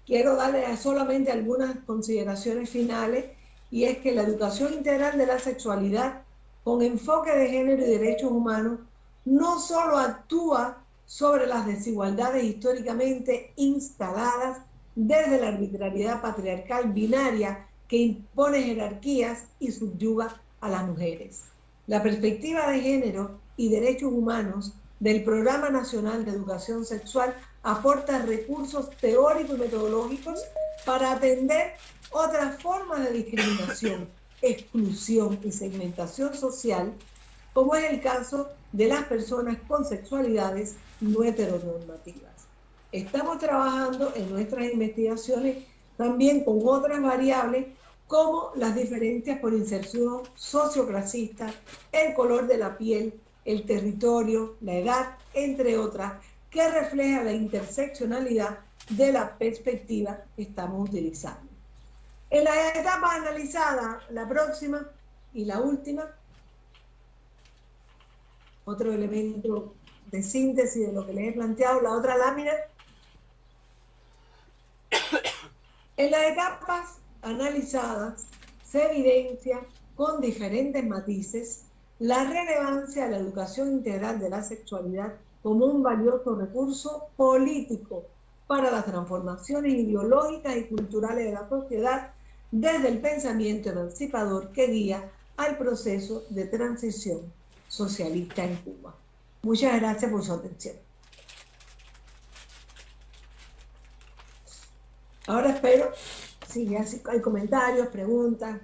Quiero darle solamente algunas consideraciones finales, y es que la educación integral de la sexualidad con enfoque de género y derechos humanos no solo actúa sobre las desigualdades históricamente instaladas desde la arbitrariedad patriarcal binaria que impone jerarquías y subyuga a las mujeres. La perspectiva de género y derechos humanos del Programa Nacional de Educación Sexual aporta recursos teóricos y metodológicos para atender otras formas de discriminación, exclusión y segmentación social, como es el caso de las personas con sexualidades no heteronormativas. Estamos trabajando en nuestras investigaciones también con otras variables como las diferencias por inserción socioclasista, el color de la piel, el territorio, la edad, entre otras, que refleja la interseccionalidad de la perspectiva que estamos utilizando. En la etapa analizada, la próxima y la última, otro elemento de síntesis de lo que les he planteado, la otra lámina. En las etapas analizadas se evidencia con diferentes matices la relevancia de la educación integral de la sexualidad como un valioso recurso político para las transformaciones ideológicas y culturales de la sociedad desde el pensamiento emancipador que guía al proceso de transición socialista en Cuba. Muchas gracias por su atención. Ahora espero si hay comentarios, preguntas.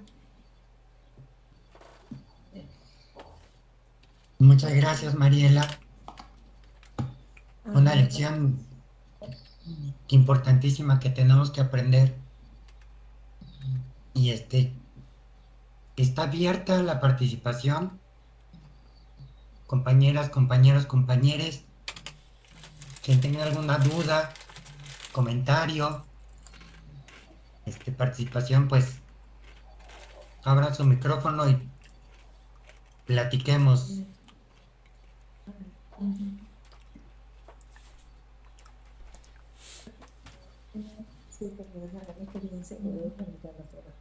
Muchas gracias, Mariela. Una lección importantísima que tenemos que aprender. Y está abierta la participación. Compañeras, compañeros, compañeres, quien tenga alguna duda, comentario, participación, pues abra su micrófono y platiquemos.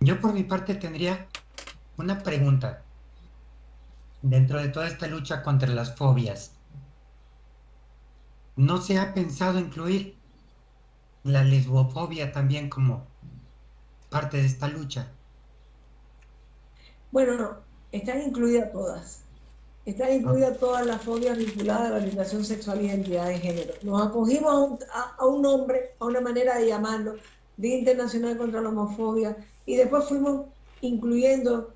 Yo por mi parte tendría una pregunta. Dentro de toda esta lucha contra las fobias, ¿no se ha pensado incluir la lesbofobia también como parte de esta lucha? Bueno, están incluidas todas. Están incluidas todas las fobias vinculadas a la orientación sexual y identidad de género. Nos acogimos a un nombre, a una manera de llamarlo, Día Internacional contra la Homofobia, y después fuimos incluyendo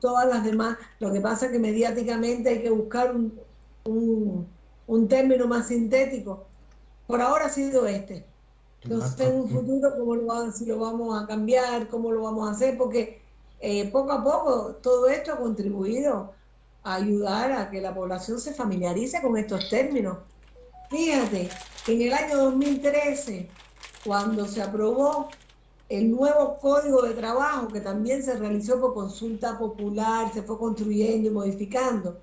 todas las demás. Lo que pasa es que mediáticamente hay que buscar un término más sintético. Por ahora ha sido este. Entonces, en un futuro, si lo vamos a cambiar, cómo lo vamos a hacer, porque poco a poco todo esto ha contribuido a ayudar a que la población se familiarice con estos términos. Fíjate que en el año 2013, cuando se aprobó el nuevo Código de Trabajo, que también se realizó por consulta popular, se fue construyendo y modificando,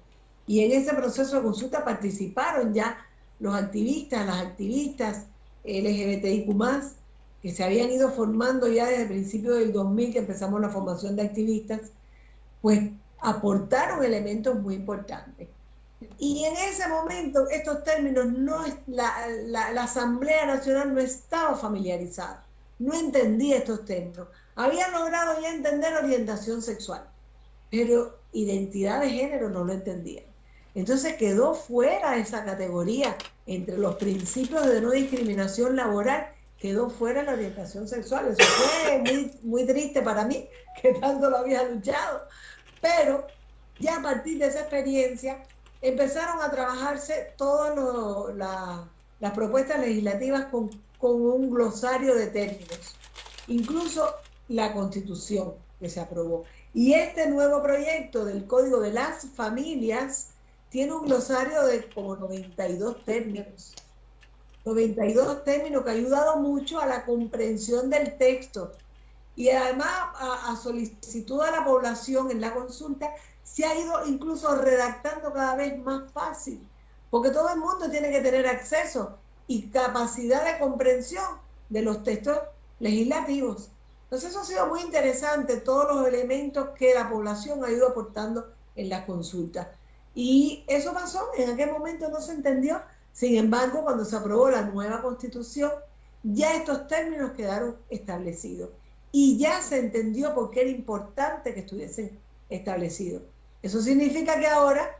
y en ese proceso de consulta participaron ya los activistas, las activistas LGBTIQ+, que se habían ido formando ya desde el principio del 2000, que empezamos la formación de activistas, pues aportaron elementos muy importantes. Y en ese momento estos términos, la Asamblea Nacional no estaba familiarizada, no entendía estos términos. Había logrado ya entender orientación sexual, pero identidad de género no lo entendían. Entonces quedó fuera esa categoría. Entre los principios de no discriminación laboral quedó fuera la orientación sexual. Eso fue muy, muy triste para mí, que tanto lo había luchado. Pero ya a partir de esa experiencia empezaron a trabajarse todas las propuestas legislativas con un glosario de términos, incluso la Constitución que se aprobó. Y este nuevo proyecto del Código de las Familias tiene un glosario de como 92 términos. 92 términos que ha ayudado mucho a la comprensión del texto. Y además, a solicitud de la población en la consulta, se ha ido incluso redactando cada vez más fácil, porque todo el mundo tiene que tener acceso y capacidad de comprensión de los textos legislativos. Entonces eso ha sido muy interesante, todos los elementos que la población ha ido aportando en la consulta. Y eso pasó, en aquel momento no se entendió. Sin embargo, cuando se aprobó la nueva Constitución, ya estos términos quedaron establecidos. Y ya se entendió por qué era importante que estuviesen establecidos. Eso significa que ahora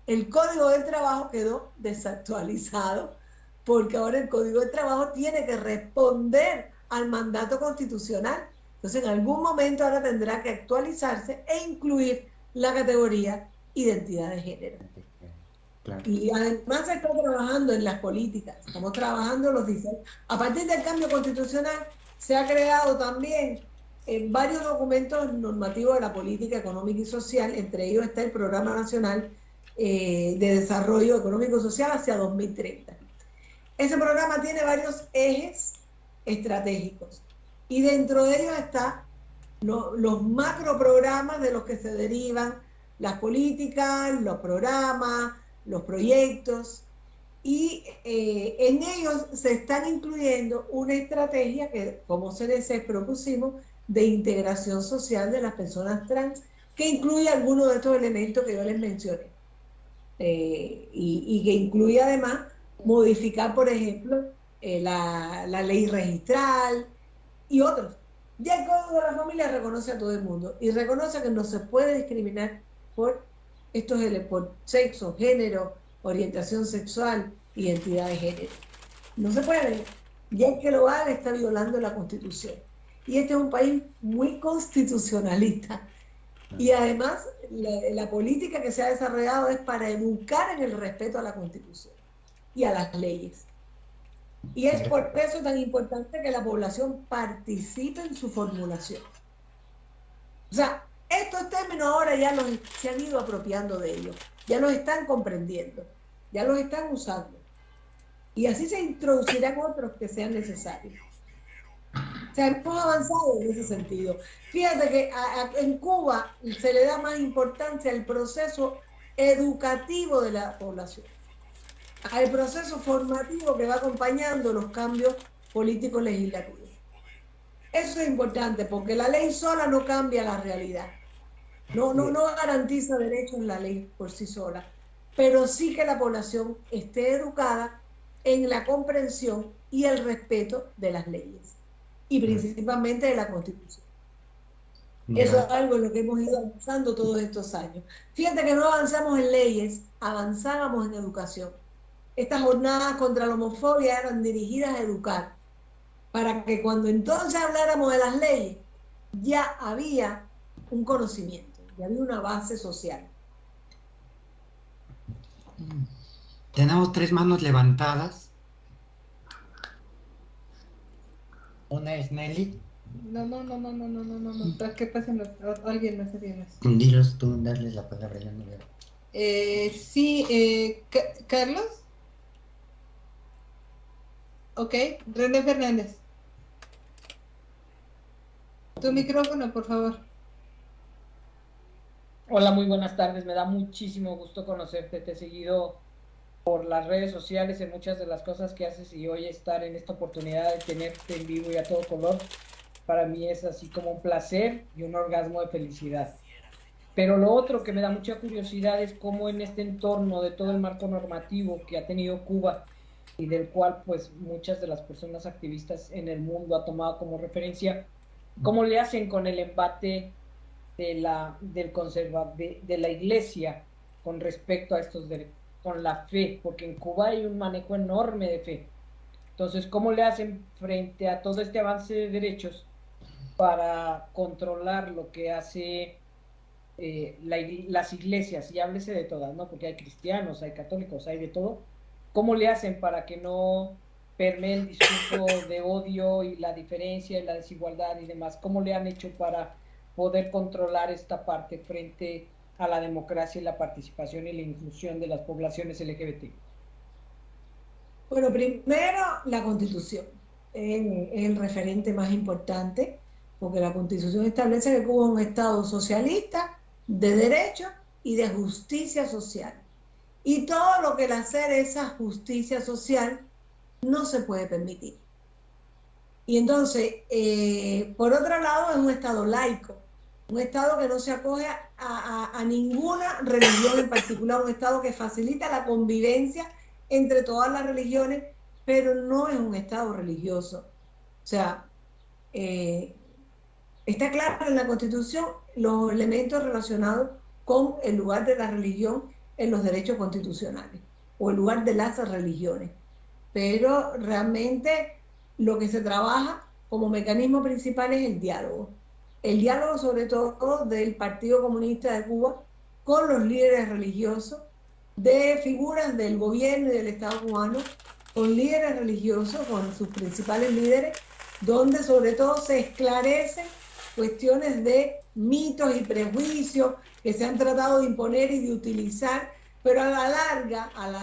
El Código del Trabajo quedó desactualizado porque ahora el Código del Trabajo tiene que responder al mandato constitucional. Entonces, en algún momento ahora tendrá que actualizarse e incluir la categoría identidad de género. Claro. Y además se está trabajando en las políticas, estamos trabajando los diseños. A partir del cambio constitucional se ha creado también varios documentos normativos de la política económica y social, entre ellos está el Programa Nacional de Desarrollo Económico y Social hacia 2030. Ese programa tiene varios ejes estratégicos y dentro de ellos están los macroprogramas de los que se derivan las políticas, los programas, los proyectos, y en ellos se están incluyendo una estrategia que como CDC propusimos de integración social de las personas trans, que incluye algunos de estos elementos que yo les mencioné, y que incluye además modificar, por ejemplo, la ley registral y otros. Ya el Código de la Familia reconoce a todo el mundo y reconoce que no se puede discriminar por por sexo, género, orientación sexual, identidad de género. No se puede. Ya el que lo haga está violando la Constitución. Y este es un país muy constitucionalista. Y además, la política que se ha desarrollado es para educar en el respeto a la Constitución y a las leyes. Y es por eso tan importante que la población participe en su formulación. O sea, estos términos ahora ya se han ido apropiando de ellos, ya los están comprendiendo, ya los están usando. Y así se introducirán otros que sean necesarios. O sea, hemos avanzado en ese sentido. Fíjate que en Cuba se le da más importancia al proceso educativo de la población, al proceso formativo que va acompañando los cambios políticos legislativos. Eso es importante porque la ley sola no cambia la realidad. No garantiza derechos la ley por sí sola, pero sí que la población esté educada en la comprensión y el respeto de las leyes y principalmente de la Constitución. Eso es algo en lo que hemos ido avanzando todos estos años. Fíjate que no avanzamos en leyes, avanzábamos en educación. Estas jornadas contra la homofobia eran dirigidas a educar, para que cuando entonces habláramos de las leyes, ya había un conocimiento, ya había una base social. Tenemos 3 manos levantadas. Una es Nelly. No. ¿Qué pasa? Alguien me hace bien. Dilos tú, darles la palabra, ya no veo. Sí, Carlos. Ok, René Fernández. Tu micrófono, por favor. Hola, muy buenas tardes. Me da muchísimo gusto conocerte. Te he seguido por las redes sociales en muchas de las cosas que haces y hoy estar en esta oportunidad de tenerte en vivo y a todo color, para mí es así como un placer y un orgasmo de felicidad. Pero lo otro que me da mucha curiosidad es cómo en este entorno de todo el marco normativo que ha tenido Cuba y del cual pues muchas de las personas activistas en el mundo ha tomado como referencia, ¿cómo le hacen con el embate de la iglesia con respecto a estos derechos, con la fe? Porque en Cuba hay un manejo enorme de fe. Entonces, ¿cómo le hacen frente a todo este avance de derechos para controlar lo que hace las iglesias? Y háblese de todas, ¿no? Porque hay cristianos, hay católicos, hay de todo. ¿Cómo le hacen para que no permee el discurso de odio y la diferencia y la desigualdad y demás? ¿Cómo le han hecho para poder controlar esta parte frente a la democracia y la participación y la inclusión de las poblaciones LGBT? Bueno, primero la Constitución es el referente más importante, porque la Constitución establece que Cuba es un Estado socialista, de derecho y de justicia social. Y todo lo que el hacer esa justicia social no se puede permitir. Y entonces, por otro lado, es un Estado laico, un Estado que no se acoge a ninguna religión en particular, un Estado que facilita la convivencia entre todas las religiones, pero no es un Estado religioso. O sea, está claro en la Constitución los elementos relacionados con el lugar de la religión en los derechos constitucionales o el lugar de las religiones. Pero realmente lo que se trabaja como mecanismo principal es el diálogo. El diálogo sobre todo del Partido Comunista de Cuba con los líderes religiosos, de figuras del gobierno y del Estado cubano, con líderes religiosos, con sus principales líderes, donde sobre todo se esclarecen cuestiones de mitos y prejuicios que se han tratado de imponer y de utilizar, pero a la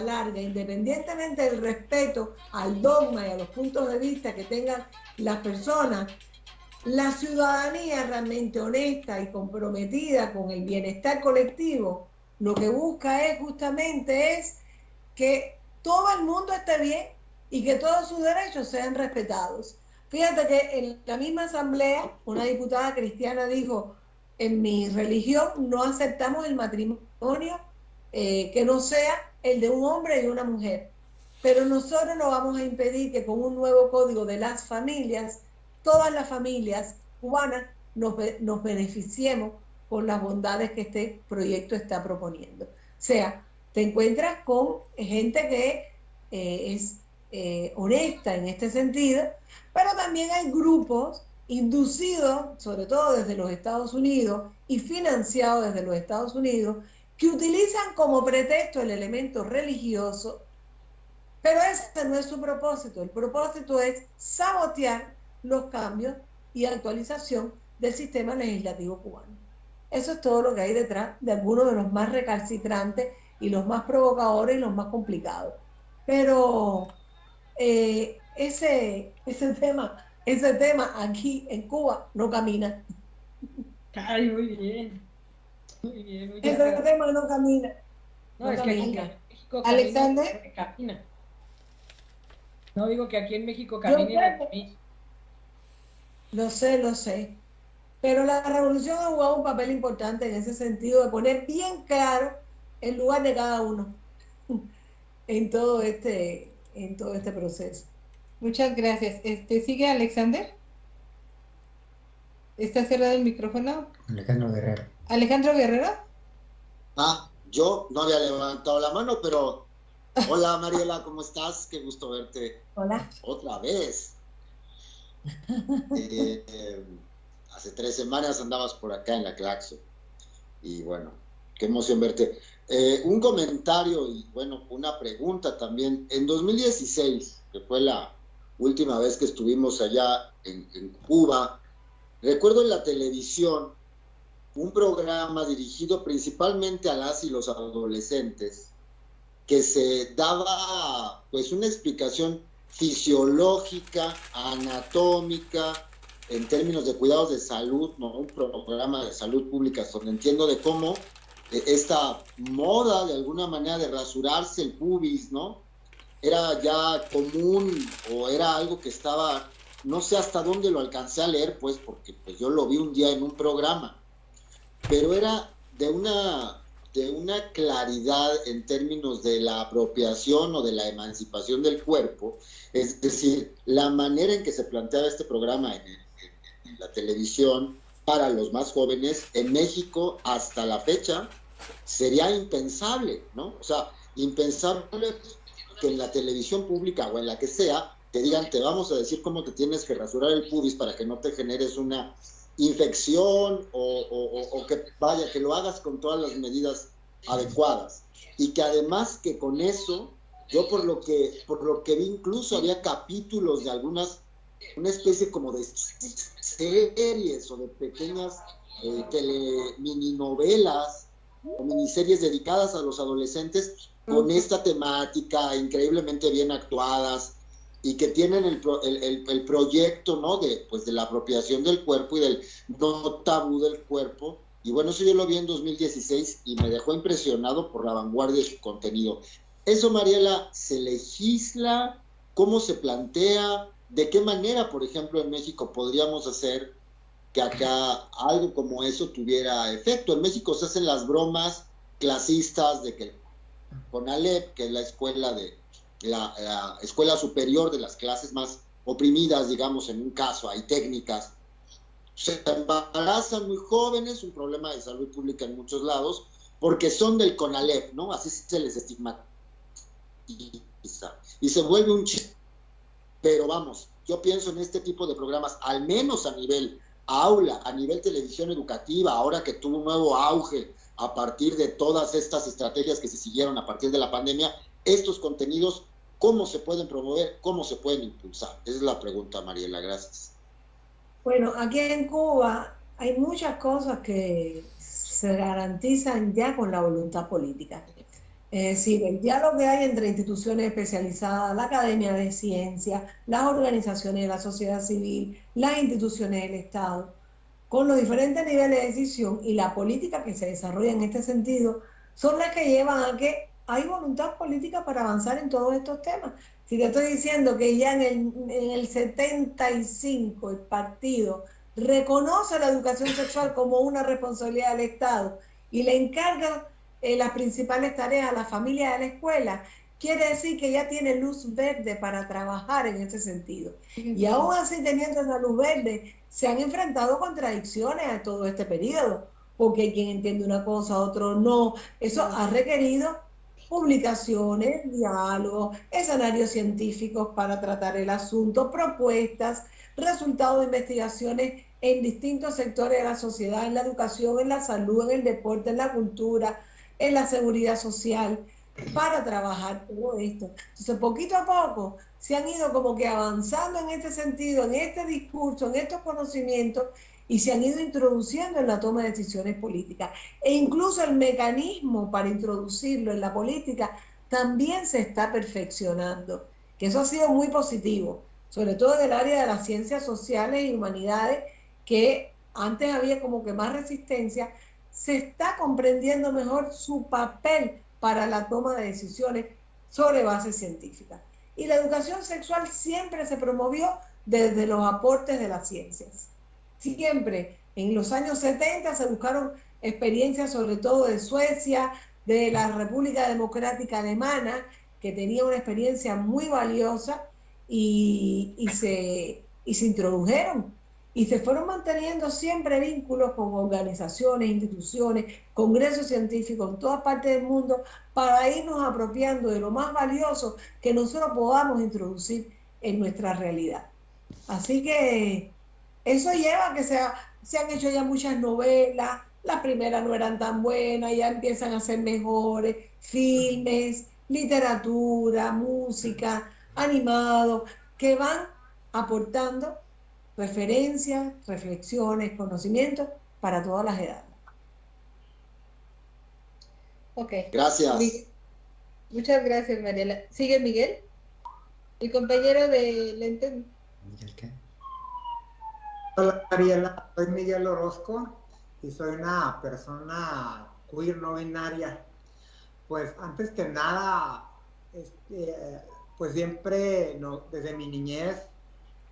larga, independientemente del respeto al dogma y a los puntos de vista que tengan las personas, la ciudadanía realmente honesta y comprometida con el bienestar colectivo, lo que busca es justamente que todo el mundo esté bien y que todos sus derechos sean respetados. Fíjate que en la misma asamblea, una diputada cristiana dijo, en mi religión no aceptamos el matrimonio que no sea el de un hombre y una mujer, pero nosotros no vamos a impedir que con un nuevo código de las familias, todas las familias cubanas nos beneficiemos con las bondades que este proyecto está proponiendo. O sea, te encuentras con gente que es honesta en este sentido, pero también hay grupos inducidos, sobre todo desde los Estados Unidos y financiados desde los Estados Unidos, que utilizan como pretexto el elemento religioso, pero ese no es su propósito. El propósito es sabotear los cambios y actualización del sistema legislativo cubano. Eso es todo lo que hay detrás de algunos de los más recalcitrantes y los más provocadores y los más complicados. Pero ese tema aquí en Cuba no camina. Ay, muy bien. Muy bien, ese tema no camina. No, es que aquí en México Alexander. camina. No digo que aquí en México camina. Lo sé. Pero la revolución ha jugado un papel importante en ese sentido de poner bien claro el lugar de cada uno en todo este proceso. Muchas gracias. ¿Sigue Alexander? ¿Está cerrado el micrófono? Alejandro Guerrero. ¿Alejandro Guerrero? Yo no había levantado la mano, pero hola Mariela, ¿cómo estás? Qué gusto verte. Hola. Otra vez. Hace 3 semanas andabas por acá en la Claxo. Y bueno, qué emoción verte. Un comentario y bueno, una pregunta también. En 2016, que fue la última vez que estuvimos allá en Cuba, recuerdo en la televisión un programa dirigido principalmente a las y los adolescentes, que se daba pues una explicación fisiológica, anatómica, en términos de cuidados de salud, ¿no? Un programa de salud pública, donde entiendo de cómo esta moda de alguna manera de rasurarse el pubis, ¿no? Era ya común o era algo que estaba, no sé hasta dónde lo alcancé a leer, pues, porque pues yo lo vi un día en un programa, pero era de una claridad en términos de la apropiación o de la emancipación del cuerpo, es decir, la manera en que se planteaba este programa en la televisión para los más jóvenes, en México hasta la fecha, sería impensable, ¿no? O sea, impensable que en la televisión pública o en la que sea, te digan, te vamos a decir cómo te tienes que rasurar el pubis para que no te generes una infección o que vaya, que lo hagas con todas las medidas adecuadas. Y que además que con eso, yo por lo que vi incluso había capítulos de algunas, una especie como de series o de pequeñas mininovelas o miniseries dedicadas a los adolescentes con esta temática increíblemente bien actuadas y que tienen el proyecto, ¿no? de la apropiación del cuerpo y del no tabú del cuerpo. Y bueno, eso yo lo vi en 2016 y me dejó impresionado por la vanguardia de su contenido. Eso, Mariela, ¿se legisla? ¿Cómo se plantea? ¿De qué manera, por ejemplo, en México podríamos hacer que acá algo como eso tuviera efecto? En México se hacen las bromas clasistas de que CONALEP, que es la escuela superior de las clases más oprimidas, digamos, en un caso, hay técnicas, se embarazan muy jóvenes, un problema de salud pública en muchos lados, porque son del CONALEP, ¿no? Así se les estigmatiza. Y se vuelve un chiste. Pero vamos, yo pienso en este tipo de programas, al menos a nivel aula, a nivel televisión educativa, ahora que tuvo un nuevo auge a partir de todas estas estrategias que se siguieron a partir de la pandemia, estos contenidos, ¿cómo se pueden promover? ¿Cómo se pueden impulsar? Esa es la pregunta, Mariela, gracias. Bueno, aquí en Cuba hay muchas cosas que se garantizan ya con la voluntad política. Es decir, el diálogo que hay entre instituciones especializadas, la Academia de Ciencias, las organizaciones de la sociedad civil, las instituciones del Estado, con los diferentes niveles de decisión y la política que se desarrolla en este sentido, son las que llevan a que hay voluntad política para avanzar en todos estos temas. Si te estoy diciendo que ya en el 75 el partido reconoce la educación sexual como una responsabilidad del Estado y le encarga las principales tareas a la familia de la escuela, quiere decir que ya tiene luz verde para trabajar en ese sentido. Y aún así, teniendo esa luz verde, se han enfrentado contradicciones a todo este periodo, porque hay quien entiende una cosa, otro no. Eso ha requerido publicaciones, diálogos, escenarios científicos para tratar el asunto, propuestas, resultados de investigaciones en distintos sectores de la sociedad, en la educación, en la salud, en el deporte, en la cultura, en la seguridad social, para trabajar todo esto. Entonces, poquito a poco, se han ido como que avanzando en este sentido, en este discurso, en estos conocimientos, y se han ido introduciendo en la toma de decisiones políticas. E incluso el mecanismo para introducirlo en la política también se está perfeccionando, que eso ha sido muy positivo, sobre todo en el área de las ciencias sociales y humanidades, que antes había como que más resistencia. Se está comprendiendo mejor su papel para la toma de decisiones sobre bases científicas. Y la educación sexual siempre se promovió desde los aportes de las ciencias. Siempre, en los años 70 se buscaron experiencias sobre todo de Suecia, de la República Democrática Alemana, que tenía una experiencia muy valiosa y se introdujeron. Y se fueron manteniendo siempre vínculos con organizaciones, instituciones, congresos científicos en todas partes del mundo para irnos apropiando de lo más valioso que nosotros podamos introducir en nuestra realidad. Así que eso lleva a que se han hecho ya muchas novelas, las primeras no eran tan buenas, ya empiezan a ser mejores, filmes, literatura, música, animado, que van aportando referencias, reflexiones, conocimientos para todas las edades. Ok. Gracias. Muchas gracias, Mariela. ¿Sigue Miguel? Mi compañero de lentes. ¿Miguel qué? Hola Mariela, soy Miguel Orozco y soy una persona queer no binaria. Pues antes que nada, pues siempre desde mi niñez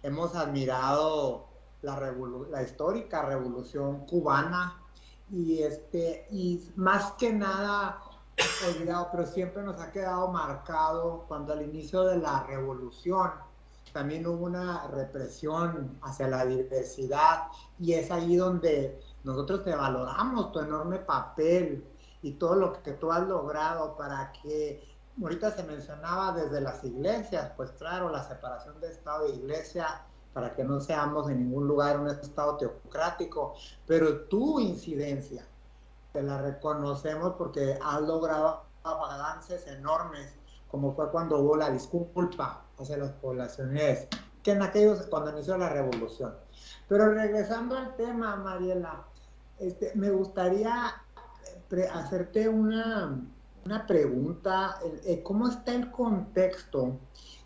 hemos admirado la histórica revolución cubana y más que nada olvidado, pero siempre nos ha quedado marcado cuando al inicio de la revolución también hubo una represión hacia la diversidad y es ahí donde nosotros te valoramos tu enorme papel y todo lo que tú has logrado para que, ahorita se mencionaba desde las iglesias, pues claro, la separación de Estado e Iglesia para que no seamos en ningún lugar un Estado teocrático, pero tu incidencia te la reconocemos porque has logrado avances enormes, como fue cuando hubo la disculpa hacia las poblaciones, que en aquellos, cuando inició la revolución. Pero regresando al tema, Mariela, me gustaría hacerte una pregunta. ¿Cómo está el contexto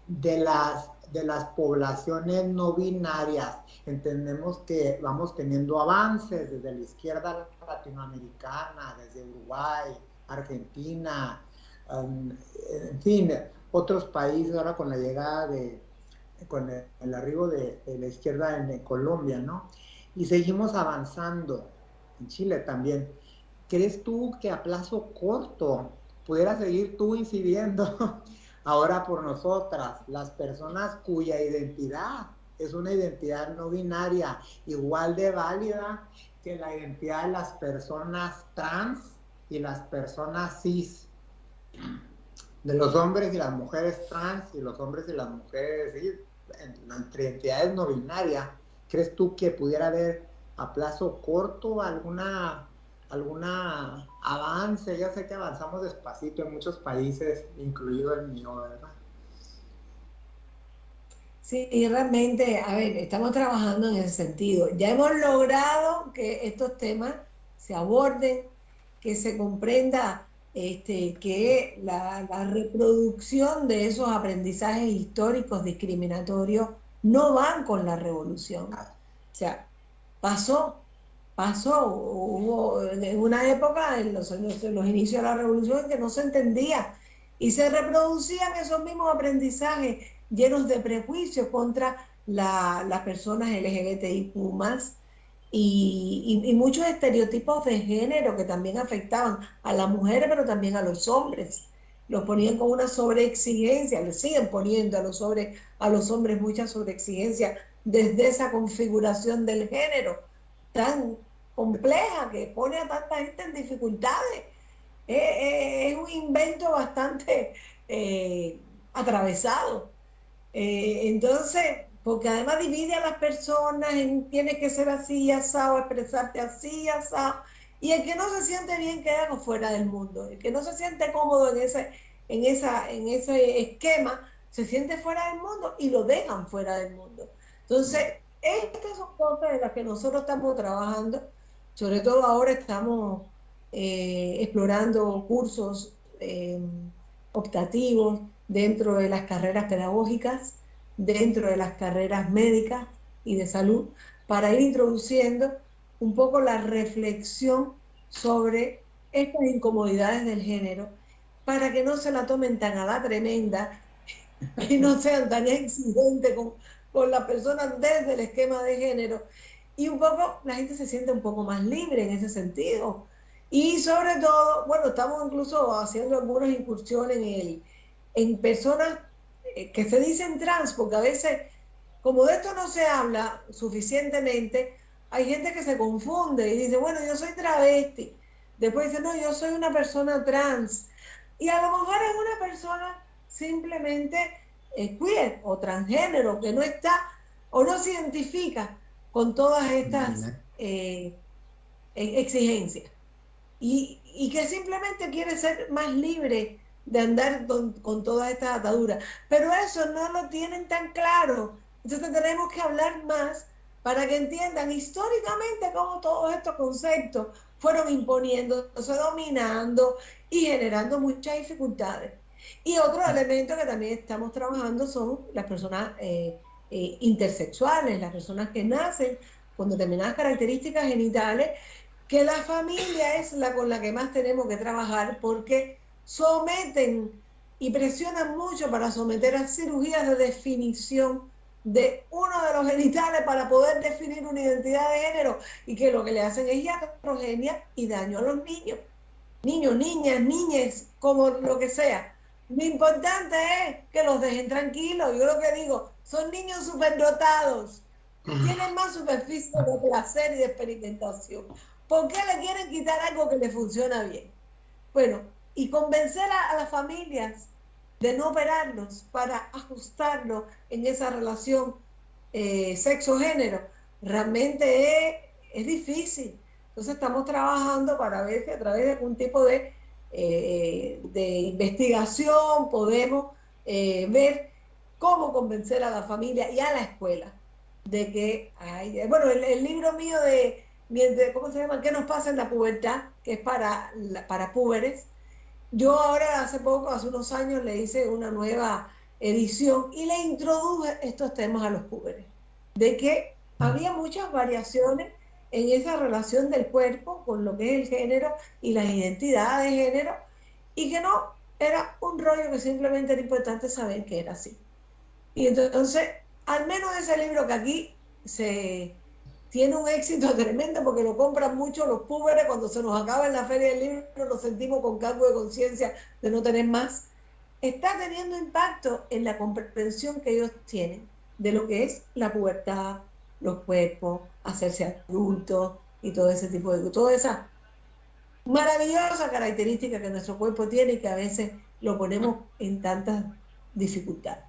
de las poblaciones no binarias? Entendemos que vamos teniendo avances desde la izquierda latinoamericana, desde Uruguay, Argentina, en fin, otros países, ahora con la llegada con el arribo de la izquierda en Colombia, ¿no? Y seguimos avanzando en Chile también. ¿Crees tú que a plazo corto pudieras seguir tú incidiendo ahora por nosotras, las personas cuya identidad es una identidad no binaria, igual de válida que la identidad de las personas trans y las personas cis, de los hombres y las mujeres trans y los hombres y las mujeres cis, entre entidades no binarias, ¿crees tú que pudiera haber a plazo corto alguna avance? Yo sé que avanzamos despacito en muchos países, incluido el mío, ¿verdad? Sí, y realmente, a ver, estamos trabajando en ese sentido. Ya hemos logrado que estos temas se aborden, que se comprenda que la reproducción de esos aprendizajes históricos discriminatorios no van con la revolución. O sea, pasó, hubo en una época, en los inicios de la revolución, en que no se entendía y se reproducían esos mismos aprendizajes llenos de prejuicios contra las personas LGBTIQ+, y muchos estereotipos de género que también afectaban a las mujeres, pero también a los hombres. Los ponían con una sobreexigencia, le siguen poniendo a los hombres mucha sobreexigencia desde esa configuración del género tan compleja que pone a tanta gente en dificultades. Es un invento bastante atravesado. Entonces, porque además divide a las personas en tiene que ser así, asado, expresarte así, asado. Y el que no se siente bien queda fuera del mundo. El que no se siente cómodo en ese esquema, se siente fuera del mundo y lo dejan fuera del mundo. Entonces, estas son cosas en las que nosotros estamos trabajando. Sobre todo ahora estamos explorando cursos optativos dentro de las carreras pedagógicas, dentro de las carreras médicas y de salud, para ir introduciendo un poco la reflexión sobre estas incomodidades del género, para que no se la tomen tan a la tremenda y no sean tan exigentes con las personas desde el esquema de género, y un poco la gente se siente un poco más libre en ese sentido. Y sobre todo, bueno, estamos incluso haciendo algunas incursiones en personas que se dicen trans, porque a veces, como de esto no se habla suficientemente, hay gente que se confunde y dice, bueno, yo soy travesti. Después dice, no, yo soy una persona trans. Y a lo mejor es una persona simplemente queer o transgénero, que no está o no se identifica con todas estas exigencias. Y que simplemente quiere ser más libre de andar con todas estas ataduras. Pero eso no lo tienen tan claro. Entonces tenemos que hablar más para que entiendan históricamente cómo todos estos conceptos fueron imponiéndose, dominando y generando muchas dificultades. Y otro elemento que también estamos trabajando son las personas intersexuales, las personas que nacen con determinadas características genitales, que la familia es la con la que más tenemos que trabajar, porque someten y presionan mucho para someter a cirugías de definición de uno de los genitales para poder definir una identidad de género, y que lo que le hacen es iatrogenia y daño a los niños, niñas, niñes, como lo que sea. Lo importante es que los dejen tranquilos. Yo lo que digo, son niños superdotados, tienen más superficie de placer y de experimentación. ¿Por qué le quieren quitar algo que le funciona bien? Bueno, y convencer a las familias de no operarlos para ajustarlo en esa relación sexo-género, realmente es difícil. Entonces estamos trabajando para ver si a través de algún tipo de investigación podemos ver cómo convencer a la familia y a la escuela de que bueno, el libro mío de ¿cómo se llama? ¿Qué nos pasa en la pubertad? Que es para púberes. Yo ahora hace unos años le hice una nueva edición y le introduje estos temas a los púberes, de que había muchas variaciones en esa relación del cuerpo con lo que es el género y las identidades de género, y que no era un rollo, que simplemente era importante saber que era así. Y entonces, al menos ese libro, que aquí tiene un éxito tremendo porque lo compran mucho los púberes, cuando se nos acaba en la feria del libro nos sentimos con cargo de conciencia de no tener más, está teniendo impacto en la comprensión que ellos tienen de lo que es la pubertad, los cuerpos, hacerse adultos y todo ese tipo de toda esa maravillosa característica que nuestro cuerpo tiene y que a veces lo ponemos en tantas dificultades.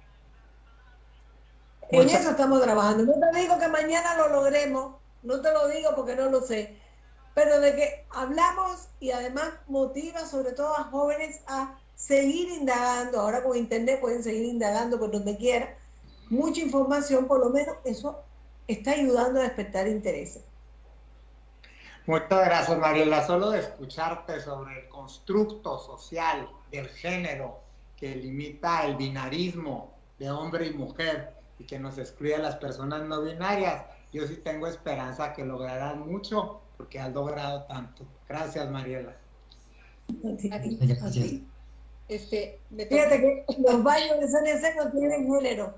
En eso estamos trabajando. No te digo que mañana lo logremos, no te lo digo porque no lo sé, pero de que hablamos y además motiva sobre todo a jóvenes a seguir indagando. Ahora con internet pueden seguir indagando por donde quieran. Mucha información, por lo menos eso está ayudando a despertar interés. Muchas gracias, Mariela. Solo de escucharte sobre el constructo social del género que limita el binarismo de hombre y mujer y que nos excluye a las personas no binarias, yo sí tengo esperanza que lograrán mucho porque has logrado tanto. Gracias, Mariela. Gracias. Fíjate que los baños de CNC no tienen género.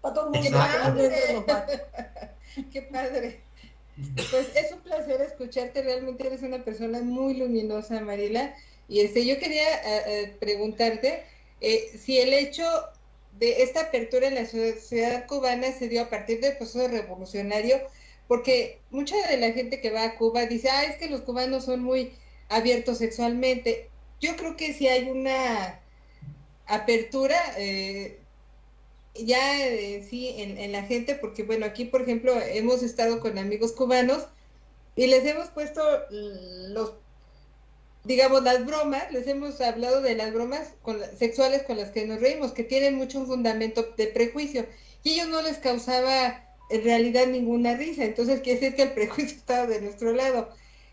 Para todo el mundo. Qué padre. Pues es un placer escucharte, realmente eres una persona muy luminosa, Mariela. Y yo quería preguntarte si el hecho de esta apertura en la sociedad cubana se dio a partir del proceso revolucionario, porque mucha de la gente que va a Cuba dice, es que los cubanos son muy abiertos sexualmente. Yo creo que sí hay una apertura sí en la gente, porque bueno, aquí por ejemplo hemos estado con amigos cubanos y les hemos puesto las bromas, les hemos hablado de las bromas sexuales con las que nos reímos, que tienen mucho fundamento de prejuicio, y ellos no les causaba en realidad ninguna risa, entonces quiere decir que el prejuicio estaba de nuestro lado.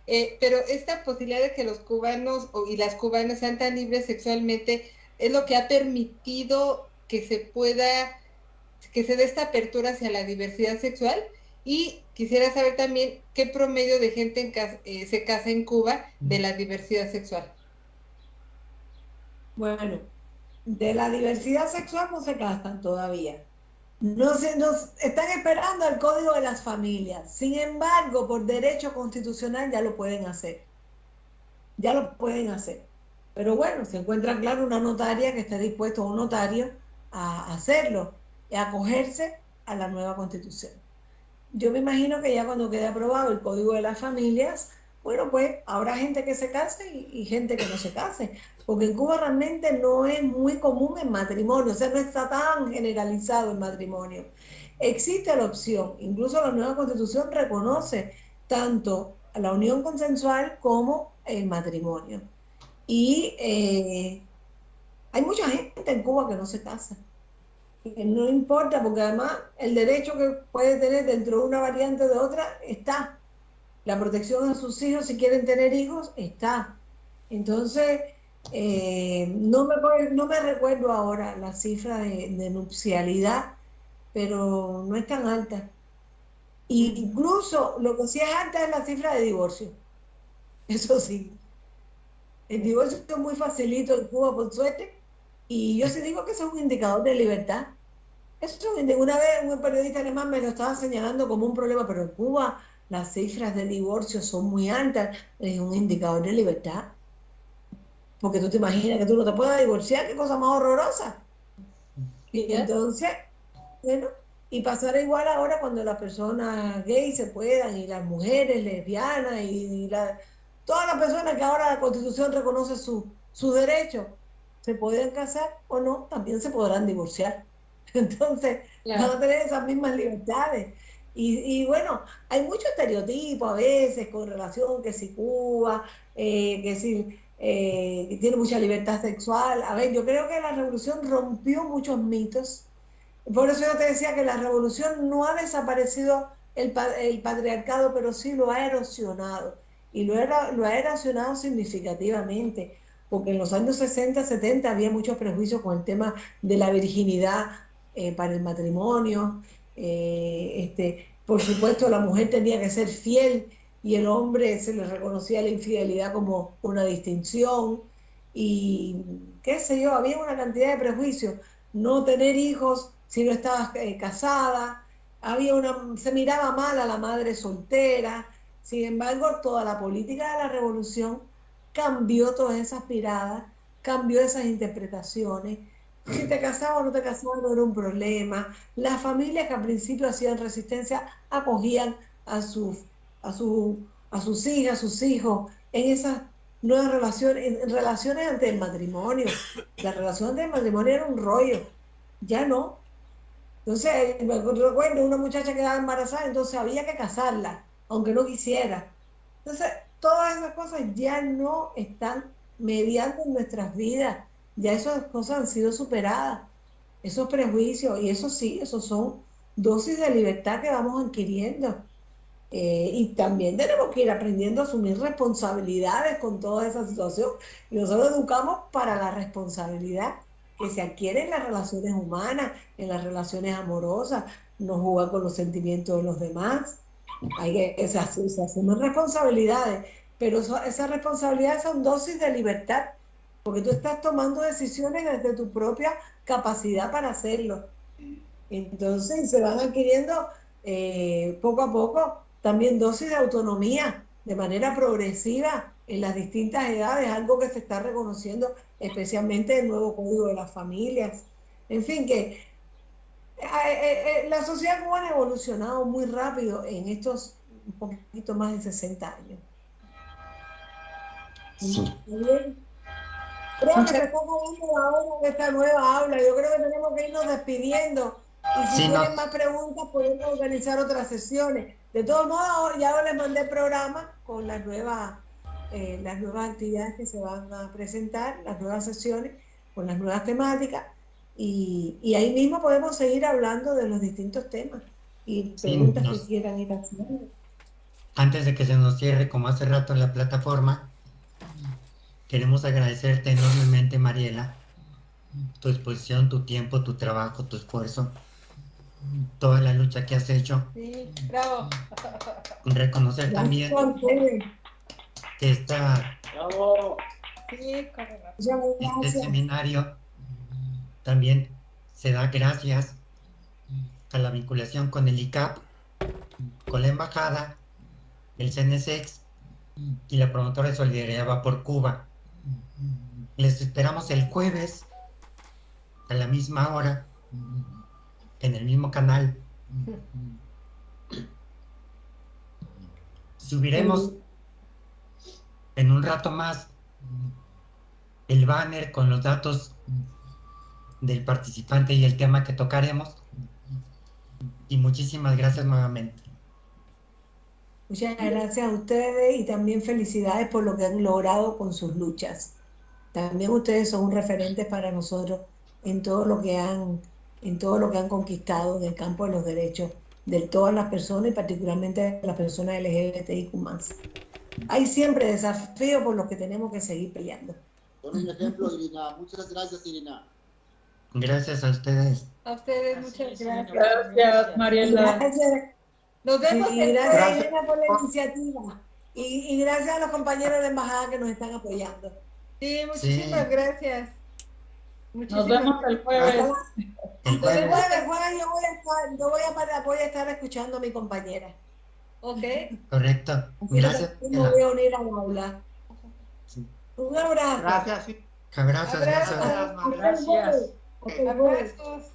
Pero esta posibilidad de que los cubanos y las cubanas sean tan libres sexualmente es lo que ha permitido que se dé esta apertura hacia la diversidad sexual. Y quisiera saber también qué promedio de gente se casa en Cuba de la diversidad sexual. Bueno, de la diversidad sexual no se casan todavía. Nos están esperando el Código de las Familias. Sin embargo, por derecho constitucional ya lo pueden hacer. Ya lo pueden hacer. Pero bueno, se encuentra claro una notaria que esté dispuesto, un notario, a hacerlo y a acogerse a la nueva constitución. Yo me imagino que ya cuando quede aprobado el Código de las Familias, bueno, pues habrá gente que se case y gente que no se case, porque en Cuba realmente no es muy común el matrimonio, o sea, no está tan generalizado el matrimonio. Existe la opción, incluso la nueva Constitución reconoce tanto la unión consensual como el matrimonio. Y hay mucha gente en Cuba que no se casa. No importa, porque además el derecho que puede tener dentro de una variante o de otra está. La protección a sus hijos, si quieren tener hijos, está. Entonces, no me recuerdo ahora la cifra de nupcialidad, pero no es tan alta. Incluso lo que sí es alta es la cifra de divorcio. Eso sí. El divorcio es muy facilito en Cuba, por suerte. Y yo sí digo que eso es un indicador de libertad. Una vez un periodista alemán me lo estaba señalando como un problema, pero en Cuba las cifras de divorcio son muy altas. Es un indicador de libertad. Porque tú te imaginas que tú no te puedas divorciar, qué cosa más horrorosa. Y entonces, bueno, y pasará igual ahora cuando las personas gays se puedan, y las mujeres lesbianas, todas las personas que ahora la Constitución reconoce sus derechos, se pueden casar o no, también se podrán divorciar. Entonces, van a tener esas mismas libertades. Y bueno, hay mucho estereotipo a veces con relación que si Cuba, que tiene mucha libertad sexual. A ver, yo creo que la revolución rompió muchos mitos. Por eso yo te decía que la revolución no ha desaparecido el patriarcado, pero sí lo ha erosionado. Y lo ha erosionado significativamente, porque en los años 60, 70 había muchos prejuicios con el tema de la virginidad para el matrimonio. Por supuesto, la mujer tenía que ser fiel y el hombre se le reconocía la infidelidad como una distinción. Y qué sé yo, había una cantidad de prejuicios. No tener hijos si no estabas casada, se miraba mal a la madre soltera. Sin embargo, toda la política de la revolución cambió todas esas miradas, cambió esas interpretaciones. Si te casabas o no te casabas no era un problema. Las familias que al principio hacían resistencia acogían a sus hijas, a sus hijos, en esas nuevas relaciones, en relaciones ante el matrimonio. La relación ante el matrimonio era un rollo, ya no. Entonces, me recuerdo una muchacha que quedaba embarazada, entonces había que casarla, aunque no quisiera. Entonces, todas esas cosas ya no están mediando en nuestras vidas, ya esas cosas han sido superadas, esos prejuicios, y eso sí, esos son dosis de libertad que vamos adquiriendo. Y también tenemos que ir aprendiendo a asumir responsabilidades con toda esa situación. Y nosotros educamos para la responsabilidad que se adquiere en las relaciones humanas, en las relaciones amorosas, no jugar con los sentimientos de los demás. Se asumen responsabilidades, pero esas responsabilidades son dosis de libertad, porque tú estás tomando decisiones desde tu propia capacidad para hacerlo. Entonces se van adquiriendo poco a poco también dosis de autonomía de manera progresiva en las distintas edades, algo que se está reconociendo especialmente el nuevo Código de las Familias. En fin, que la sociedad cubana ha evolucionado muy rápido en estos un poquito más de 60 años. Sí. Bien. Creo que se está acabando la hora de esta nueva aula. Yo creo que tenemos que irnos despidiendo. Y si tienen más preguntas, podemos organizar otras sesiones. De todos modos, ya les mandé el programa con las nuevas actividades que se van a presentar, las nuevas sesiones, con las nuevas temáticas. Y ahí mismo podemos seguir hablando de los distintos temas y preguntas que quieran ir haciendo. Antes de que se nos cierre, como hace rato en la plataforma, queremos agradecerte enormemente, Mariela, tu exposición, tu tiempo, tu trabajo, tu esfuerzo, toda la lucha que has hecho. Sí, bravo. Reconocer también que este seminario también se da gracias a la vinculación con el ICAP, con la Embajada, el CNSEX y la promotora de Solidaridad Va por Cuba. Les esperamos el jueves a la misma hora en el mismo canal. Subiremos en un rato más el banner con los datos del participante y el tema que tocaremos. Y muchísimas gracias nuevamente. Muchas gracias a ustedes y también felicidades por lo que han logrado con sus luchas. También ustedes son un referente para nosotros en todo lo que han conquistado en el campo de los derechos de todas las personas y particularmente de las personas LGBTIQ+. Hay siempre desafíos por los que tenemos que seguir peleando. Con un ejemplo, Irina. Muchas gracias, Irina. Gracias a ustedes. A ustedes, muchas gracias. Gracias, Mariela. Gracias. Nos vemos gracias Irina por la iniciativa. Y gracias a los compañeros de la embajada que nos están apoyando. Sí, muchísimas gracias. Nos vemos el jueves. El jueves yo voy a estar escuchando a mi compañera. Ok. Correcto. Gracias. Me voy a unir al aula. Sí. Un abrazo. Gracias. Abrazos. Gracias. Gracias. Abrazos.